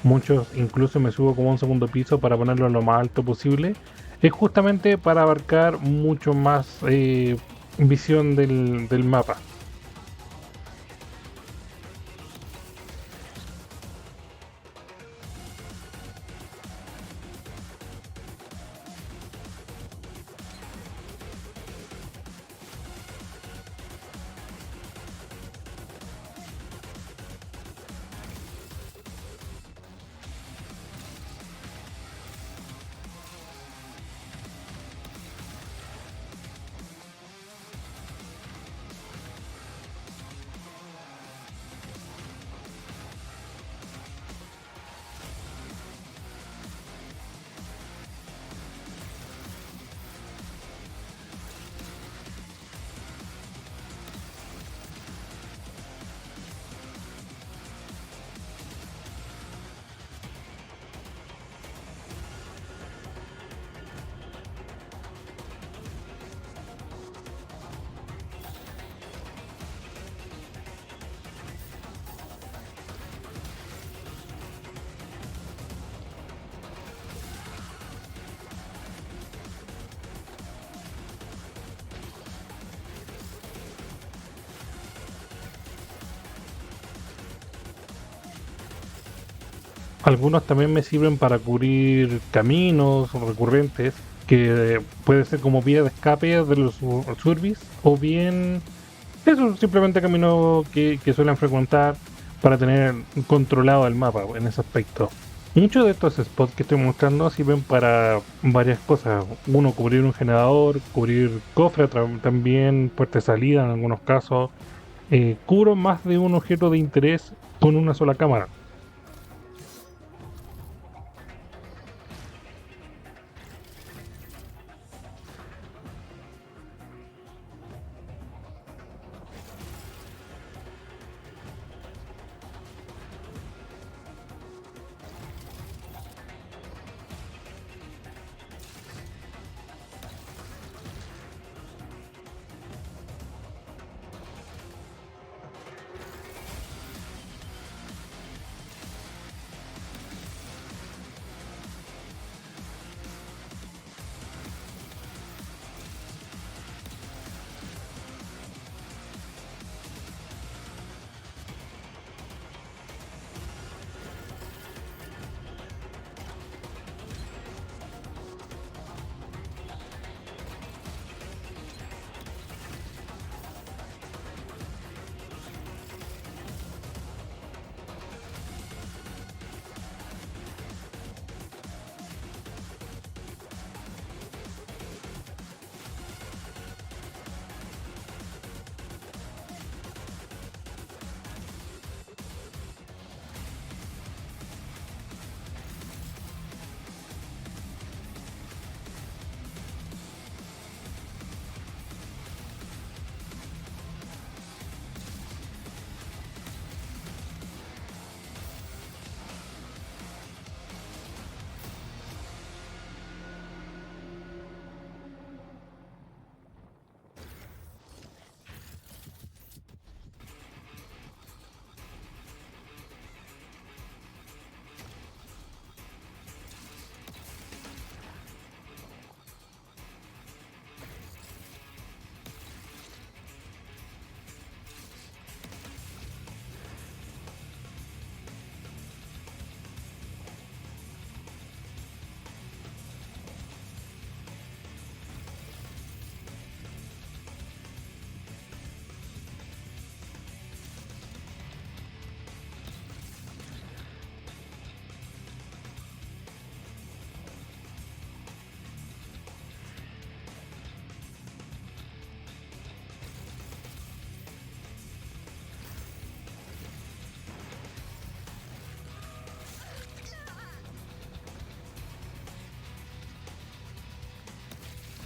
muchos incluso me subo como un segundo piso para ponerlo lo más alto posible. Es justamente para abarcar mucho más visión del mapa. Algunos también me sirven para cubrir caminos recurrentes, que puede ser como vía de escape de los surbis, o bien eso, simplemente caminos que suelen frecuentar para tener controlado el mapa en ese aspecto. Muchos de estos spots que estoy mostrando sirven para varias cosas. Uno, cubrir un generador, cubrir cofre, también puerta de salida en algunos casos. Cubro más de un objeto de interés con una sola cámara.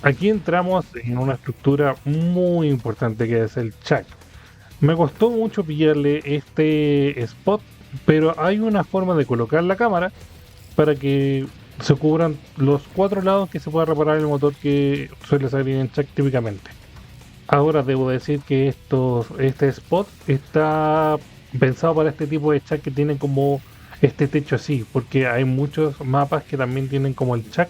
Aquí entramos en una estructura muy importante que es el chuck. Me costó mucho pillarle este spot, pero hay una forma de colocar la cámara para que se cubran los 4 lados que se pueda reparar el motor que suele salir en chuck típicamente. Ahora debo decir que este spot está pensado para este tipo de chuck que tienen como este techo así, porque hay muchos mapas que también tienen como el chuck,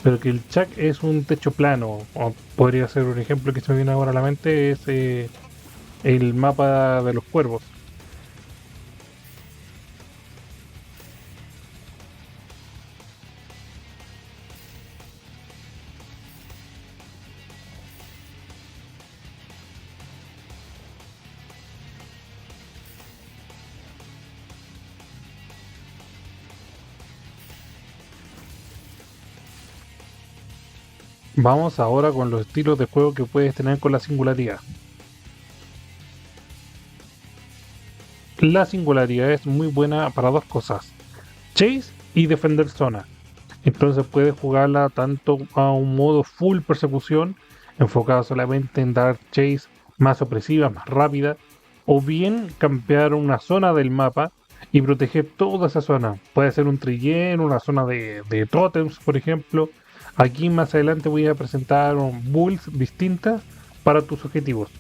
pero que el chuck es un techo plano. O podría ser un ejemplo que se me viene ahora a la mente, es el mapa de los cuervos. Vamos ahora con los estilos de juego que puedes tener con la singularidad. La singularidad es muy buena para dos cosas: chase y defender zona. Entonces puedes jugarla tanto a un modo full persecución, enfocada solamente en dar chase más opresiva, más rápida, o bien campear una zona del mapa y proteger toda esa zona. Puede ser un trillén, una zona de totems, por ejemplo. Aquí más adelante voy a presentar builds distintas para tus objetivos.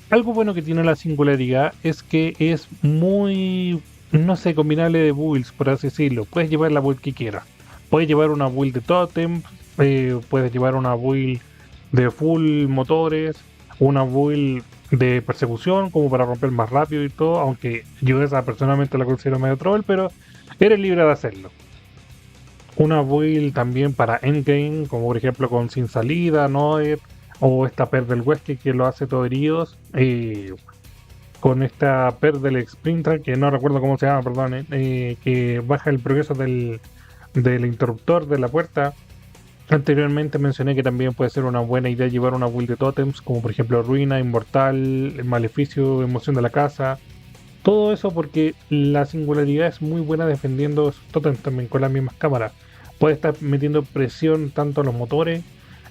Algo bueno que tiene la singularidad es que es muy, no sé, combinable de builds, por así decirlo. Puedes llevar la build que quieras. Puedes llevar una build de totem, puedes llevar una build de full motores, una build de persecución como para romper más rápido y todo, aunque yo esa personalmente la considero medio troll, pero eres libre de hacerlo. Una build también para endgame, como por ejemplo con Sin Salida, Noed, o esta Per del Huesque que lo hace todo heridos, con esta Per del Sprinter, que no recuerdo cómo se llama, perdón, que baja el progreso del interruptor de la puerta. Anteriormente mencioné que también puede ser una buena idea llevar una build de totems, como por ejemplo Ruina, Inmortal, Maleficio, Emoción de la Casa. Todo eso porque la singularidad es muy buena defendiendo esos totems también con las mismas cámaras. Puede estar metiendo presión tanto a los motores,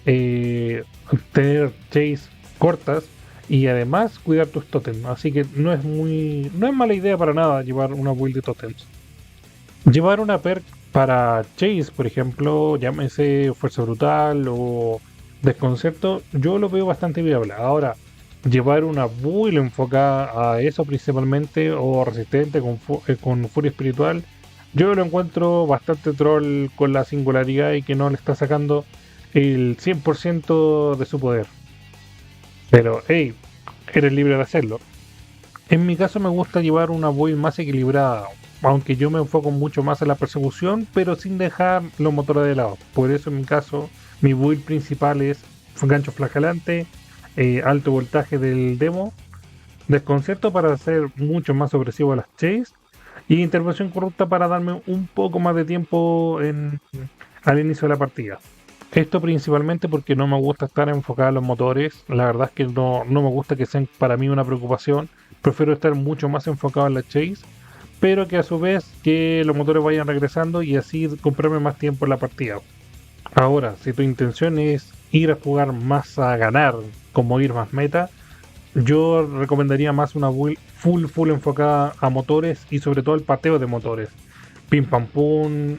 eh, tener chase cortas y además cuidar tus totems. Así que no es mala idea para nada llevar una build de totems. Llevar una perk para chase, por ejemplo, llámese fuerza brutal o desconcerto, yo lo veo bastante viable. Ahora, llevar una build enfocada a eso principalmente o resistente con furia espiritual, yo lo encuentro bastante troll con la singularidad y que no le está sacando el 100% de su poder. Pero, hey, eres libre de hacerlo. En mi caso me gusta llevar una build más equilibrada, aunque yo me enfoco mucho más en la persecución, pero sin dejar los motores de lado. Por eso en mi caso, mi build principal es gancho flagelante, alto voltaje del demo, desconcierto para hacer mucho más opresivo a las chase, y intervención corrupta para darme un poco más de tiempo al inicio de la partida. Esto principalmente porque no me gusta estar enfocado en los motores. La verdad es que no me gusta que sean para mí una preocupación. Prefiero estar mucho más enfocado en la chase, pero que a su vez que los motores vayan regresando y así comprarme más tiempo en la partida. Ahora, si tu intención es ir a jugar más a ganar, como ir más meta, yo recomendaría más una build full enfocada a motores y sobre todo el pateo de motores. Pim pam pum,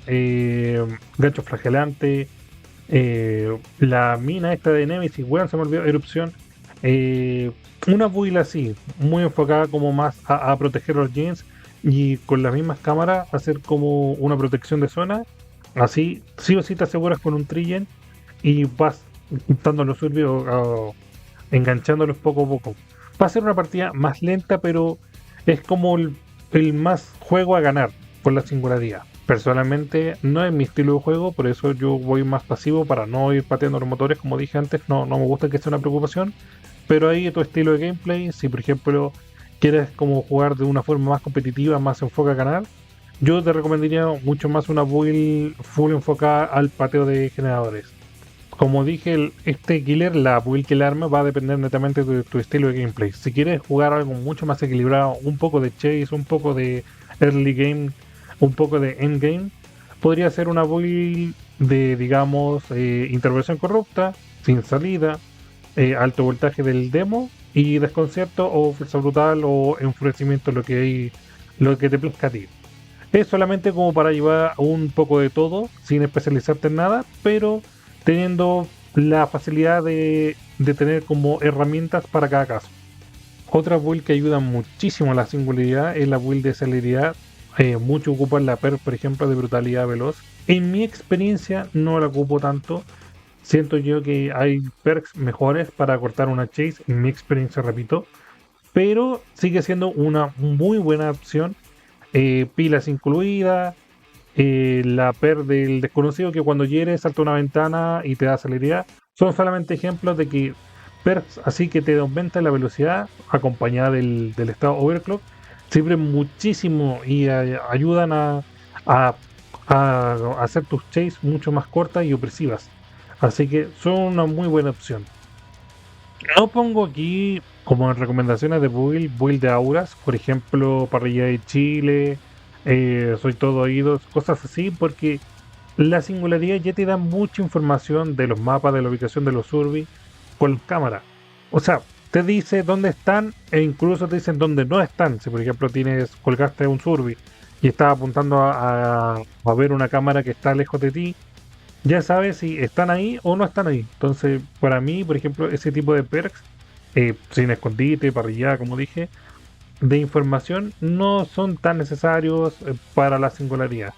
gancho flagelante, la mina esta de Nemesis, weón, se me olvidó, erupción. Una build así, muy enfocada como más a proteger los gens y con las mismas cámaras hacer como una protección de zona. Así, sí o sí te aseguras con un trillen y vas dando los surbios o enganchándolos poco a poco. Va a ser una partida más lenta, pero es como el más juego a ganar por la singularidad. Personalmente no es mi estilo de juego, por eso yo voy más pasivo para no ir pateando los motores, como dije antes, no me gusta que sea una preocupación. Pero ahí tu estilo de gameplay, si por ejemplo quieres como jugar de una forma más competitiva, más enfoca a ganar, yo te recomendaría mucho más una build full enfocada al pateo de generadores. Como dije, este killer, la build que le arme va a depender netamente de tu estilo de gameplay. Si quieres jugar algo mucho más equilibrado, un poco de chase, un poco de early game, un poco de endgame, podría ser una build de, digamos, intervención corrupta, sin salida, alto voltaje del demo y desconcierto o fuerza brutal o enfurecimiento, lo que te plazca a ti. Es solamente como para llevar un poco de todo, sin especializarte en nada, pero teniendo la facilidad de tener como herramientas para cada caso. Otra build que ayuda muchísimo a la singularidad es la build de celeridad. Muchos ocupan la perk, por ejemplo, de brutalidad veloz. En mi experiencia no la ocupo tanto. Siento yo que hay perks mejores para cortar una chase, en mi experiencia, repito. Pero sigue siendo una muy buena opción. Pilas incluidas. La perk del desconocido que cuando hieres salta una ventana y te da celeridad. Son solamente ejemplos de que perks así que te aumenta la velocidad acompañada del estado overclock sirven muchísimo y ayudan a- a hacer tus chases mucho más cortas y opresivas. Así que son una muy buena opción. No pongo aquí como recomendaciones de build de auras, por ejemplo, parrilla de Chile, soy todo oídos, cosas así, porque la singularidad ya te da mucha información de los mapas, de la ubicación de los survi con cámara. O sea, te dice dónde están e incluso te dicen dónde no están. Si por ejemplo colgaste un survi y estás apuntando a ver una cámara que está lejos de ti, ya sabes si están ahí o no están ahí. Entonces, para mí, por ejemplo, ese tipo de perks, sin escondite, parrilla, como dije, de información, no son tan necesarios para la singularidad.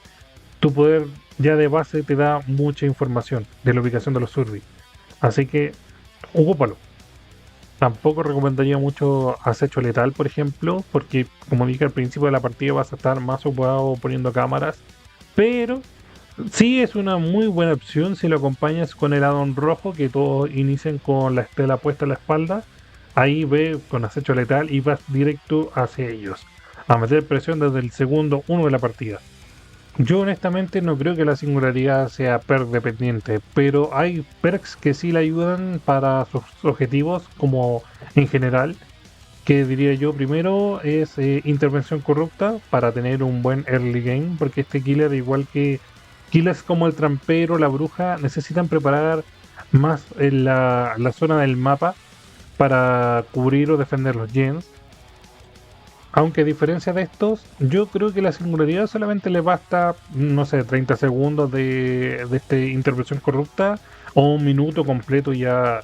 Tu poder ya de base te da mucha información de la ubicación de los survi. Así que, ocúpalo. Tampoco recomendaría mucho acecho letal, por ejemplo, porque como dije al principio de la partida vas a estar más ocupado poniendo cámaras, pero sí es una muy buena opción si lo acompañas con el addon rojo, que todos inician con la estela puesta en la espalda. Ahí ve con acecho letal y vas directo hacia ellos, a meter presión desde el segundo uno de la partida. Yo honestamente no creo que la singularidad sea perk dependiente, pero hay perks que sí le ayudan para sus objetivos, como en general, que diría yo primero es intervención corrupta para tener un buen early game, porque este killer, igual que killers como el trampero, la bruja, necesitan preparar más en la zona del mapa para cubrir o defender los gens. Aunque a diferencia de estos, yo creo que la singularidad solamente le basta, no sé, 30 segundos de esta intervención corrupta o un minuto completo ya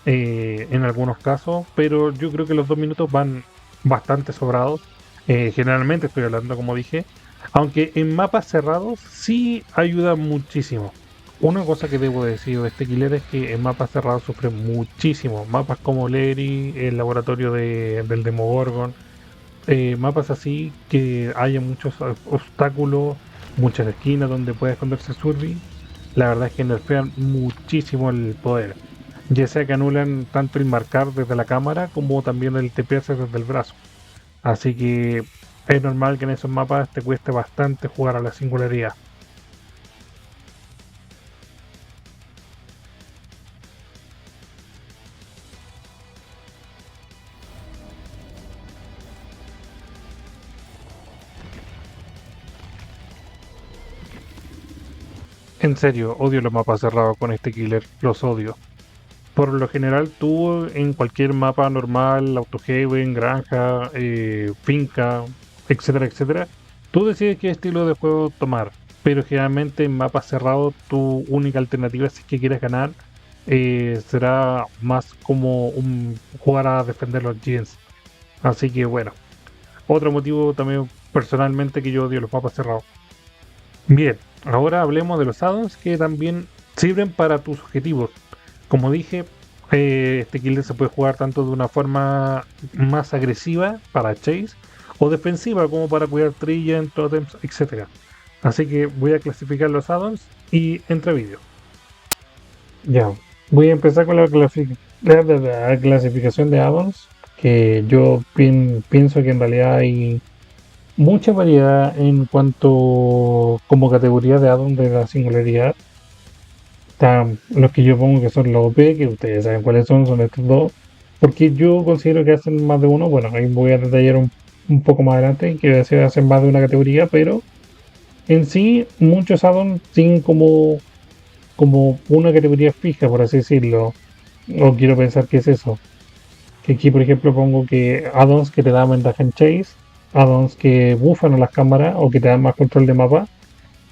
en algunos casos, pero yo creo que los 2 minutos van bastante sobrados. Generalmente estoy hablando, como dije, aunque en mapas cerrados sí ayuda muchísimo. Una cosa que debo decir de este killer es que en mapas cerrados sufre muchísimo. Mapas como Lery, el laboratorio del Demogorgon, mapas así que haya muchos obstáculos, muchas esquinas donde puede esconderse Survey, la verdad es que nerfean muchísimo el poder. Ya sea que anulan tanto el marcar desde la cámara como también el TPS desde el brazo. Así que es normal que en esos mapas te cueste bastante jugar a la singularidad. En serio, odio los mapas cerrados con este killer, los odio. Por lo general, tú en cualquier mapa normal, autohaven, granja, finca, etcétera, etcétera, tú decides qué estilo de juego tomar. Pero generalmente en mapas cerrados, tu única alternativa si es que quieres ganar será más como un jugar a defender los gens. Así que bueno, otro motivo también personalmente que yo odio los mapas cerrados. Bien, ahora hablemos de los addons que también sirven para tus objetivos. Como dije, este killer se puede jugar tanto de una forma más agresiva para chase o defensiva como para cuidar trillion, totems, etc. Así que voy a clasificar los addons y entre vídeos. Ya, voy a empezar con la clasificación de addons, que yo pienso que en realidad hay mucha variedad en cuanto como categoría de addon de la singularidad. Están los que yo pongo que son los OP, que ustedes saben cuáles son estos dos. Porque yo considero que hacen más de uno. Bueno, ahí voy a detallar un poco más adelante que hacen más de una categoría, pero en sí muchos addons tienen como como una categoría fija, por así decirlo. O quiero pensar que es eso. Que aquí, por ejemplo, pongo que add-ons que te dan ventaja en chase, add-ons que buffan a las cámaras o que te dan más control de mapa,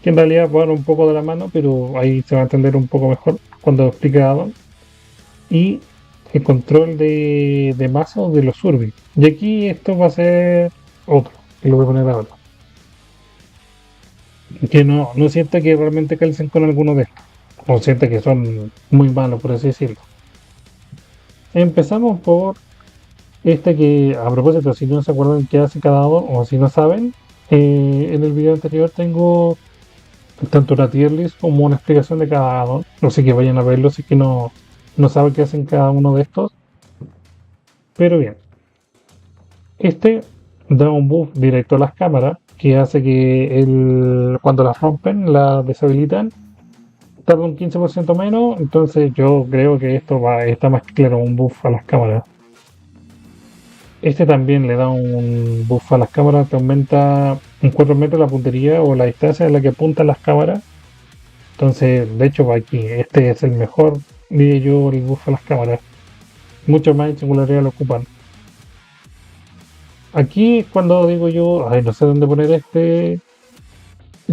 que en realidad van un poco de la mano, pero ahí se va a entender un poco mejor cuando explique add-on. Y el control de mazos de los Surbi. Y aquí esto va a ser otro, que lo voy a poner ahora. Que no sienta que realmente calcen con alguno de estos. O sienta que son muy malos, por así decirlo. Empezamos por este que, a propósito, si no se acuerdan qué hace cada uno, o si no saben, en el video anterior tengo tanto una tier list como una explicación de cada addon. No sé que vayan a verlo si es que no saben qué hacen cada uno de estos. Pero bien, este da un buff directo a las cámaras que hace que cuando las rompen, las deshabilitan, tarda un 15% menos. Entonces yo creo que esto está más claro, un buff a las cámaras. Este también le da un buff a las cámaras, te aumenta un 4 metros la puntería o la distancia en la que apuntan las cámaras. Entonces, de hecho, va aquí. Este es el mejor, diría yo, el buff a las cámaras. Mucho más en singularidad lo ocupan. Aquí es cuando digo yo, ay, no sé dónde poner este.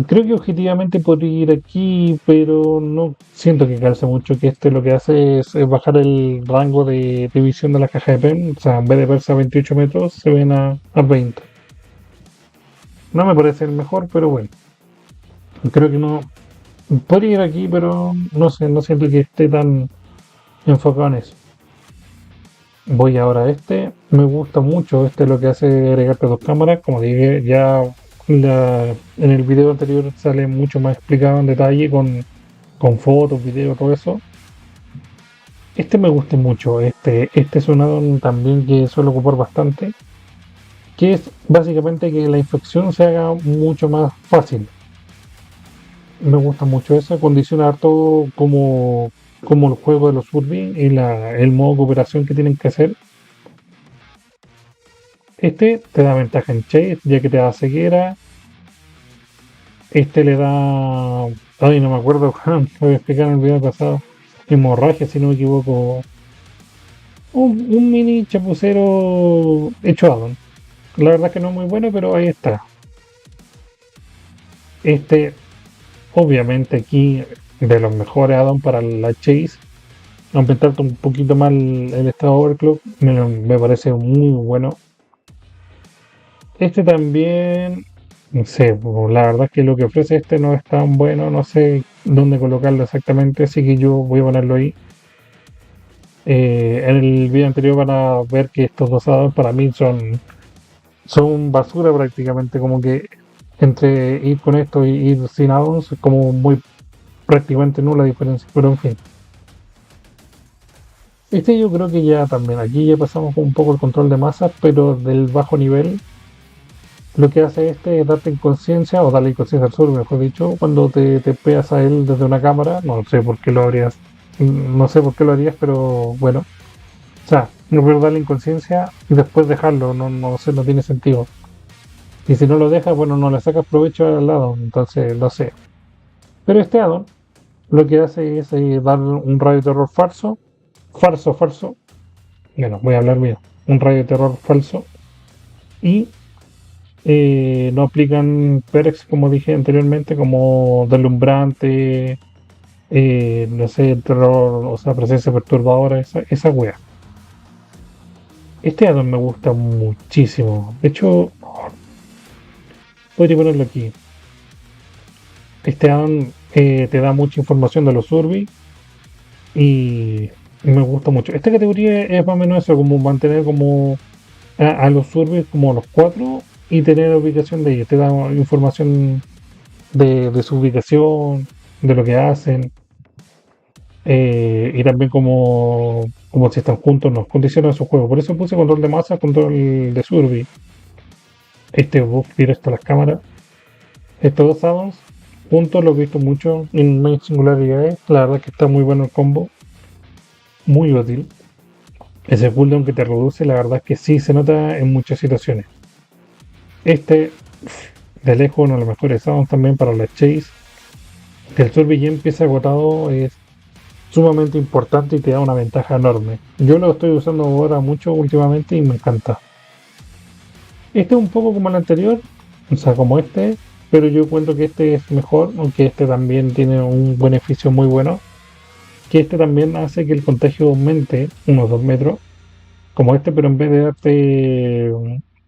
Creo que objetivamente podría ir aquí, pero no siento que calce mucho. Que este lo que hace es bajar el rango de visión de la caja de pen. O sea, en vez de verse a 28 metros, se ven a 20. No me parece el mejor, pero bueno. Creo que no. Podría ir aquí, pero no sé, no siento que esté tan enfocado en eso. Voy ahora a este. Me gusta mucho este lo que hace agregarte dos cámaras. Como dije, ya en el video anterior sale mucho más explicado en detalle con fotos, videos, todo eso. Este me gusta mucho. Este es un addon también que suelo ocupar bastante. Que es básicamente que la infección se haga mucho más fácil. Me gusta mucho eso. Condiciona harto como el juego de los Surbi y el modo cooperación que tienen que hacer. Este te da ventaja en chase, ya que te da ceguera. Este le da. Ay, no me acuerdo, lo voy a explicar en el video pasado. Hemorragia, si no me equivoco. Un mini chapucero hecho addon. La verdad que no es muy bueno, pero ahí está. Este, obviamente, aquí de los mejores addon para la chase. Aumentarte un poquito más el estado overclock me parece muy bueno. Este también, no sé, la verdad es que lo que ofrece este no es tan bueno, no sé dónde colocarlo exactamente, así que yo voy a ponerlo ahí. En el video anterior van a ver que estos dos addons para mí son basura prácticamente, como que entre ir con esto y ir sin addons es como muy prácticamente nula diferencia, pero en fin. Este yo creo que ya también, aquí ya pasamos un poco el control de masas, pero del bajo nivel. Lo que hace este es darte inconsciencia, o darle inconsciencia al sur, mejor dicho, cuando te pegas a él desde una cámara. No sé por qué lo harías, no sé por qué lo harías, pero bueno. O sea, no puedo darle inconsciencia y después dejarlo, no sé, no tiene sentido. Y si no lo dejas, bueno, no le sacas provecho al lado, entonces no sé. Pero este addon lo que hace es dar un rayo de terror falso. Falso. Bueno, voy a hablar bien. Un rayo de terror falso. Y no aplican perks, como dije anteriormente, como deslumbrante, no sé, terror, o sea, presencia perturbadora, esa wea. Este addon me gusta muchísimo. De hecho, podría ponerlo aquí. Este addon te da mucha información de los Surbi y me gusta mucho. Esta categoría es más o menos eso, como mantener como a los Surbi como los cuatro y tener la ubicación de ellos. Te da información de su ubicación, de lo que hacen, y también como si están juntos nos condiciona su juego. Por eso puse control de masa, control de Surbi. Este buff directo a las cámaras. Estos dos addons juntos lo he visto mucho en main singularidades. La verdad que está muy bueno el combo, muy útil. Ese cooldown que te reduce, la verdad es que sí se nota en muchas situaciones. Este, de lejos, uno de los mejores addons también para la chase. Que el Survey ya empiece agotado es sumamente importante y te da una ventaja enorme. Yo lo estoy usando ahora mucho últimamente y me encanta. Este es un poco como el anterior, o sea, como este, pero yo encuentro que este es mejor, aunque este también tiene un beneficio muy bueno, que este también hace que el contagio aumente unos 2 metros, como este, pero en vez de darte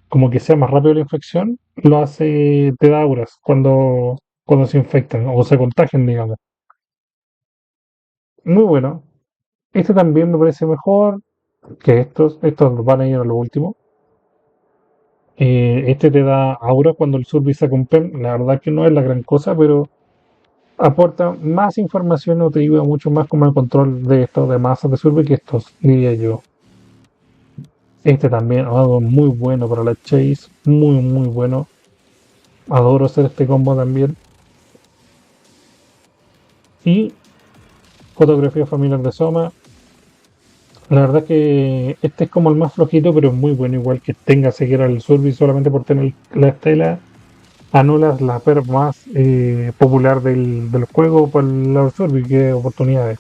como que sea más rápido la infección, lo hace, te da auras cuando se infectan o se contagian, digamos. Muy bueno. Este también me parece mejor que estos van a ir a lo último. Este te da aura cuando el Survey saca un pen. La verdad que no es la gran cosa, pero aporta más información o te ayuda mucho más como el control de estos de masas de Survey que estos, diría yo. Este también, algo muy bueno para la Chase, muy muy bueno. Adoro hacer este combo también. Y fotografía familiar de Soma. La verdad que este es como el más flojito, pero es muy bueno. Igual que tenga seguir al Survey solamente por tener la estela, anulas la perf más popular del juego por el Survey, que oportunidades.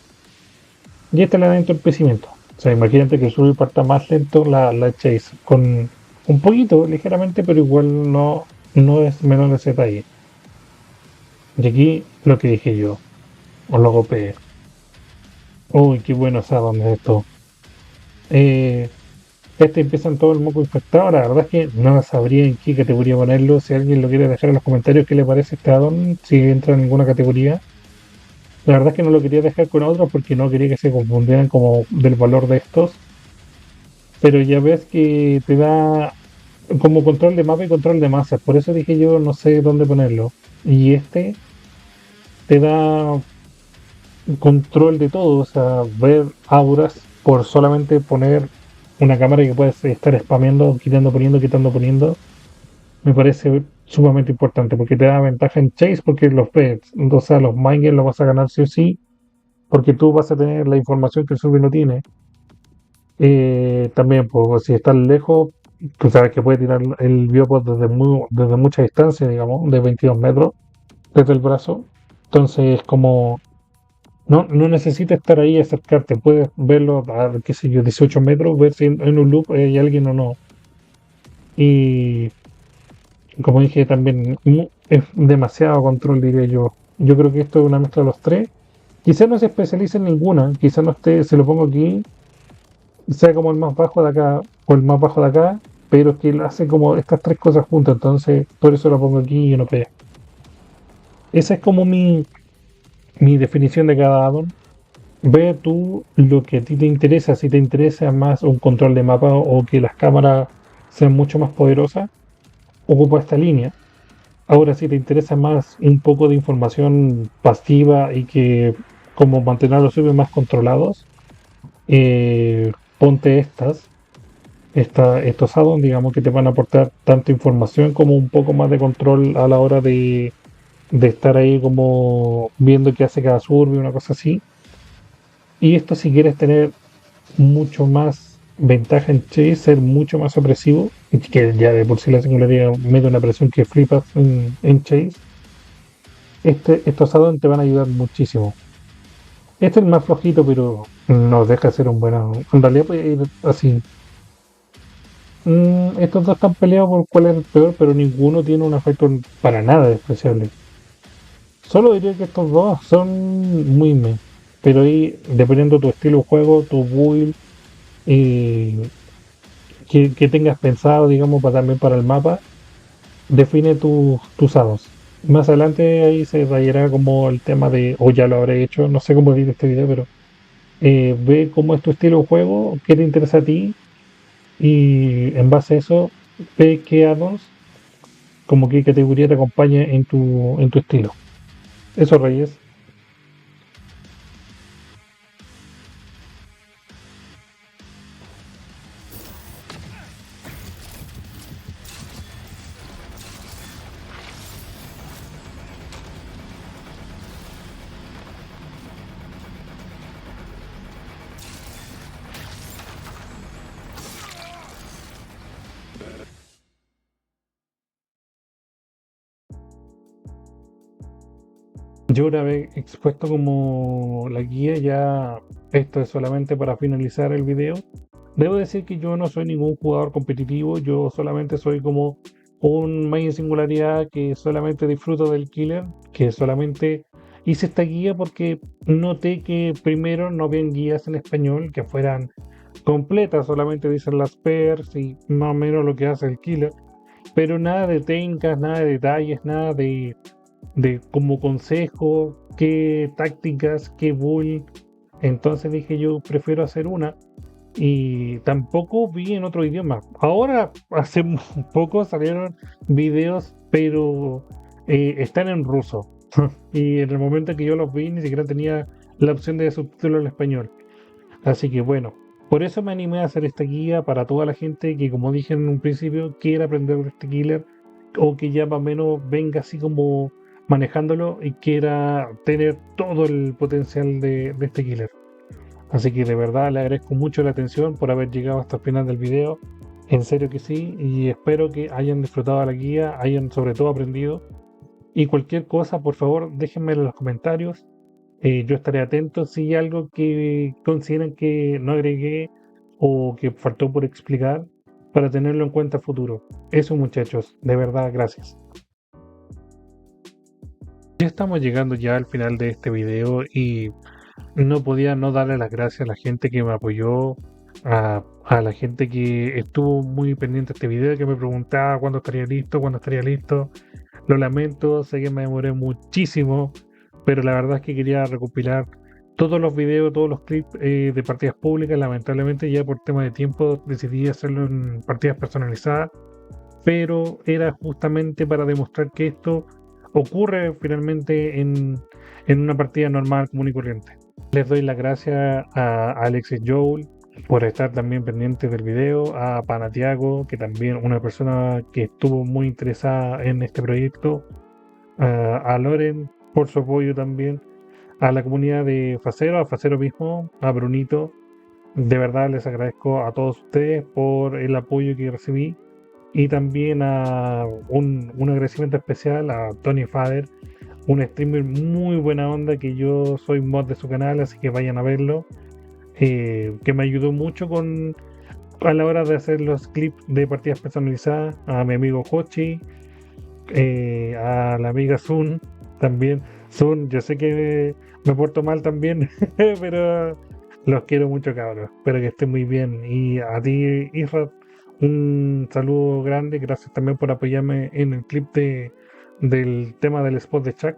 Y este le da entorpecimiento. O sea, imagínate que el Survey parta más lento la Chase, con un poquito, ligeramente, pero igual no es menor ese detalle. Y aquí lo que dije yo, os lo copié. Uy, qué bueno sabe es esto. Eh, este empieza en todo el moco infectado. La verdad es que no sabría en qué categoría ponerlo. Si alguien lo quiere dejar en los comentarios qué le parece este addon, si entra en ninguna categoría. La verdad es que no lo quería dejar con otros porque no quería que se confundieran como del valor de estos. Pero ya ves que te da como control de mapa y control de masas. Por eso dije yo no sé dónde ponerlo. Y este te da control de todo. O sea, ver auras por solamente poner una cámara que puedes estar spameando, quitando, poniendo. Me parece sumamente importante porque te da ventaja en Chase porque los ves. O sea, los Mangers los vas a ganar sí o sí porque tú vas a tener la información que el Survey no tiene. También, pues, si estás lejos, tú sabes que puede tirar el biopod desde mucha distancia, digamos, de 22 metros desde el brazo. Entonces, como no necesitas estar ahí y acercarte, puedes verlo a, qué sé yo, 18 metros, ver si en un loop hay alguien o no. Y como dije también, es demasiado control, diría yo. Yo creo que esto es una mezcla de los tres. Quizás no se especialice en ninguna, quizás no esté, se lo pongo aquí sea como el más bajo de acá o el más bajo de acá, pero es que él hace como estas tres cosas juntas, entonces por eso lo pongo aquí y no pega. Esa es como mi definición de cada addon. Ve tú lo que a ti te interesa, si te interesa más un control de mapa o que las cámaras sean mucho más poderosas, ocupa esta línea. Ahora, si te interesa más un poco de información pasiva y que como mantener los suyos más controlados, ponte estos addons, digamos que te van a aportar tanto información como un poco más de control a la hora de estar ahí como viendo qué hace cada survey, una cosa así. Y esto si quieres tener mucho más ventaja en Chase, ser mucho más opresivo, que ya de por sí la singularidad mete una presión que flipas en Chase, estos addons te van a ayudar muchísimo. Este es el más flojito, pero nos deja ser un buen addon. En realidad puede ir así. Estos dos están peleados por cuál es el peor, pero ninguno tiene un efecto para nada despreciable. Solo diría que estos dos son muy me. Pero ahí, dependiendo de tu estilo de juego, tu build, eh, que tengas pensado, digamos, también para el mapa, define tus addons. Más adelante ahí se rayará como el tema de, o ya lo habré hecho, no sé cómo editar este video, pero ve cómo es tu estilo de juego, qué te interesa a ti, y en base a eso, ve qué addons como qué categoría te acompaña en tu estilo. Eso, Reyes. Yo una vez expuesto como la guía, ya esto es solamente para finalizar el video. Debo decir que yo no soy ningún jugador competitivo, yo solamente soy como un main singularidad que solamente disfruto del killer, que solamente hice esta guía porque noté que primero no habían guías en español que fueran completas, solamente dicen las pairs y más o menos lo que hace el killer, pero nada de técnicas, nada de detalles, nada de como consejo, qué tácticas, qué build. Entonces dije yo prefiero hacer una y tampoco vi en otro idioma. Ahora, hace poco salieron videos, pero están en ruso. Y en el momento que yo los vi, ni siquiera tenía la opción de subtítulo en español. Así que bueno, por eso me animé a hacer esta guía para toda la gente que, como dije en un principio, quiera aprender de este killer o que ya más o menos venga así como manejándolo y quiera tener todo el potencial de este killer. Así que de verdad le agradezco mucho la atención por haber llegado hasta el final del video. En serio que sí, y espero que hayan disfrutado de la guía, hayan sobre todo aprendido. Y cualquier cosa, por favor, déjenmelo en los comentarios. Yo estaré atento si hay algo que consideren que no agregué o que faltó por explicar para tenerlo en cuenta a futuro. Eso, muchachos, de verdad, gracias. Ya estamos llegando ya al final de este video y no podía no darle las gracias a la gente que me apoyó, a la gente que estuvo muy pendiente de este video, que me preguntaba cuándo estaría listo, cuándo estaría listo. Lo lamento, sé que me demoré muchísimo, pero la verdad es que quería recopilar todos los videos, todos los clips de partidas públicas. Lamentablemente ya por tema de tiempo decidí hacerlo en partidas personalizadas, pero era justamente para demostrar que esto ocurre finalmente en una partida normal, común y corriente. Les doy las gracias a Alexis Joel por estar también pendiente del video, a Panatiago, que también una persona que estuvo muy interesada en este proyecto, a Loren por su apoyo también, a la comunidad de Facero, a Facero mismo, a Brunito. De verdad les agradezco a todos ustedes por el apoyo que recibí y también a un agradecimiento especial a Tony Fader, un streamer muy buena onda que yo soy mod de su canal, así que vayan a verlo. Que me ayudó mucho a la hora de hacer los clips de partidas personalizadas, a mi amigo Hochi, a la amiga Sun también. Sun, yo sé que me porto mal también, pero los quiero mucho, cabros. Espero que estén muy bien. Y a ti, Isra, un saludo grande. Gracias también por apoyarme en el clip del tema del spot de Chuck.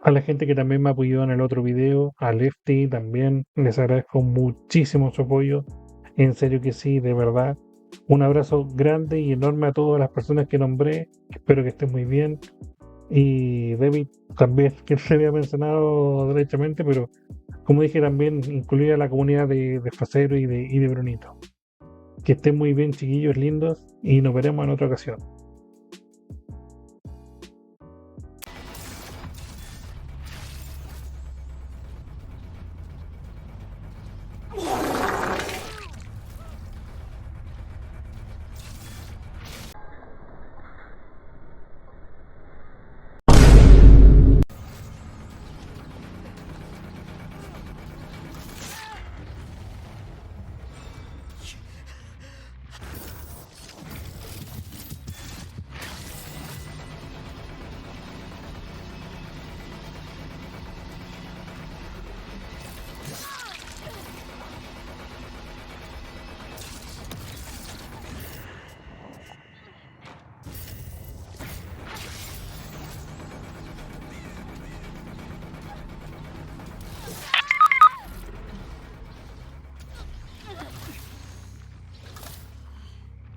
A la gente que también me apoyó en el otro video, a Lefty también, les agradezco muchísimo su apoyo. En serio que sí, de verdad. Un abrazo grande y enorme a todas las personas que nombré. Espero que estén muy bien. Y David también, que no le había mencionado derechamente, pero como dije también, incluía a la comunidad de Facero y de Brunito. Que estén muy bien, chiquillos lindos, y nos veremos en otra ocasión.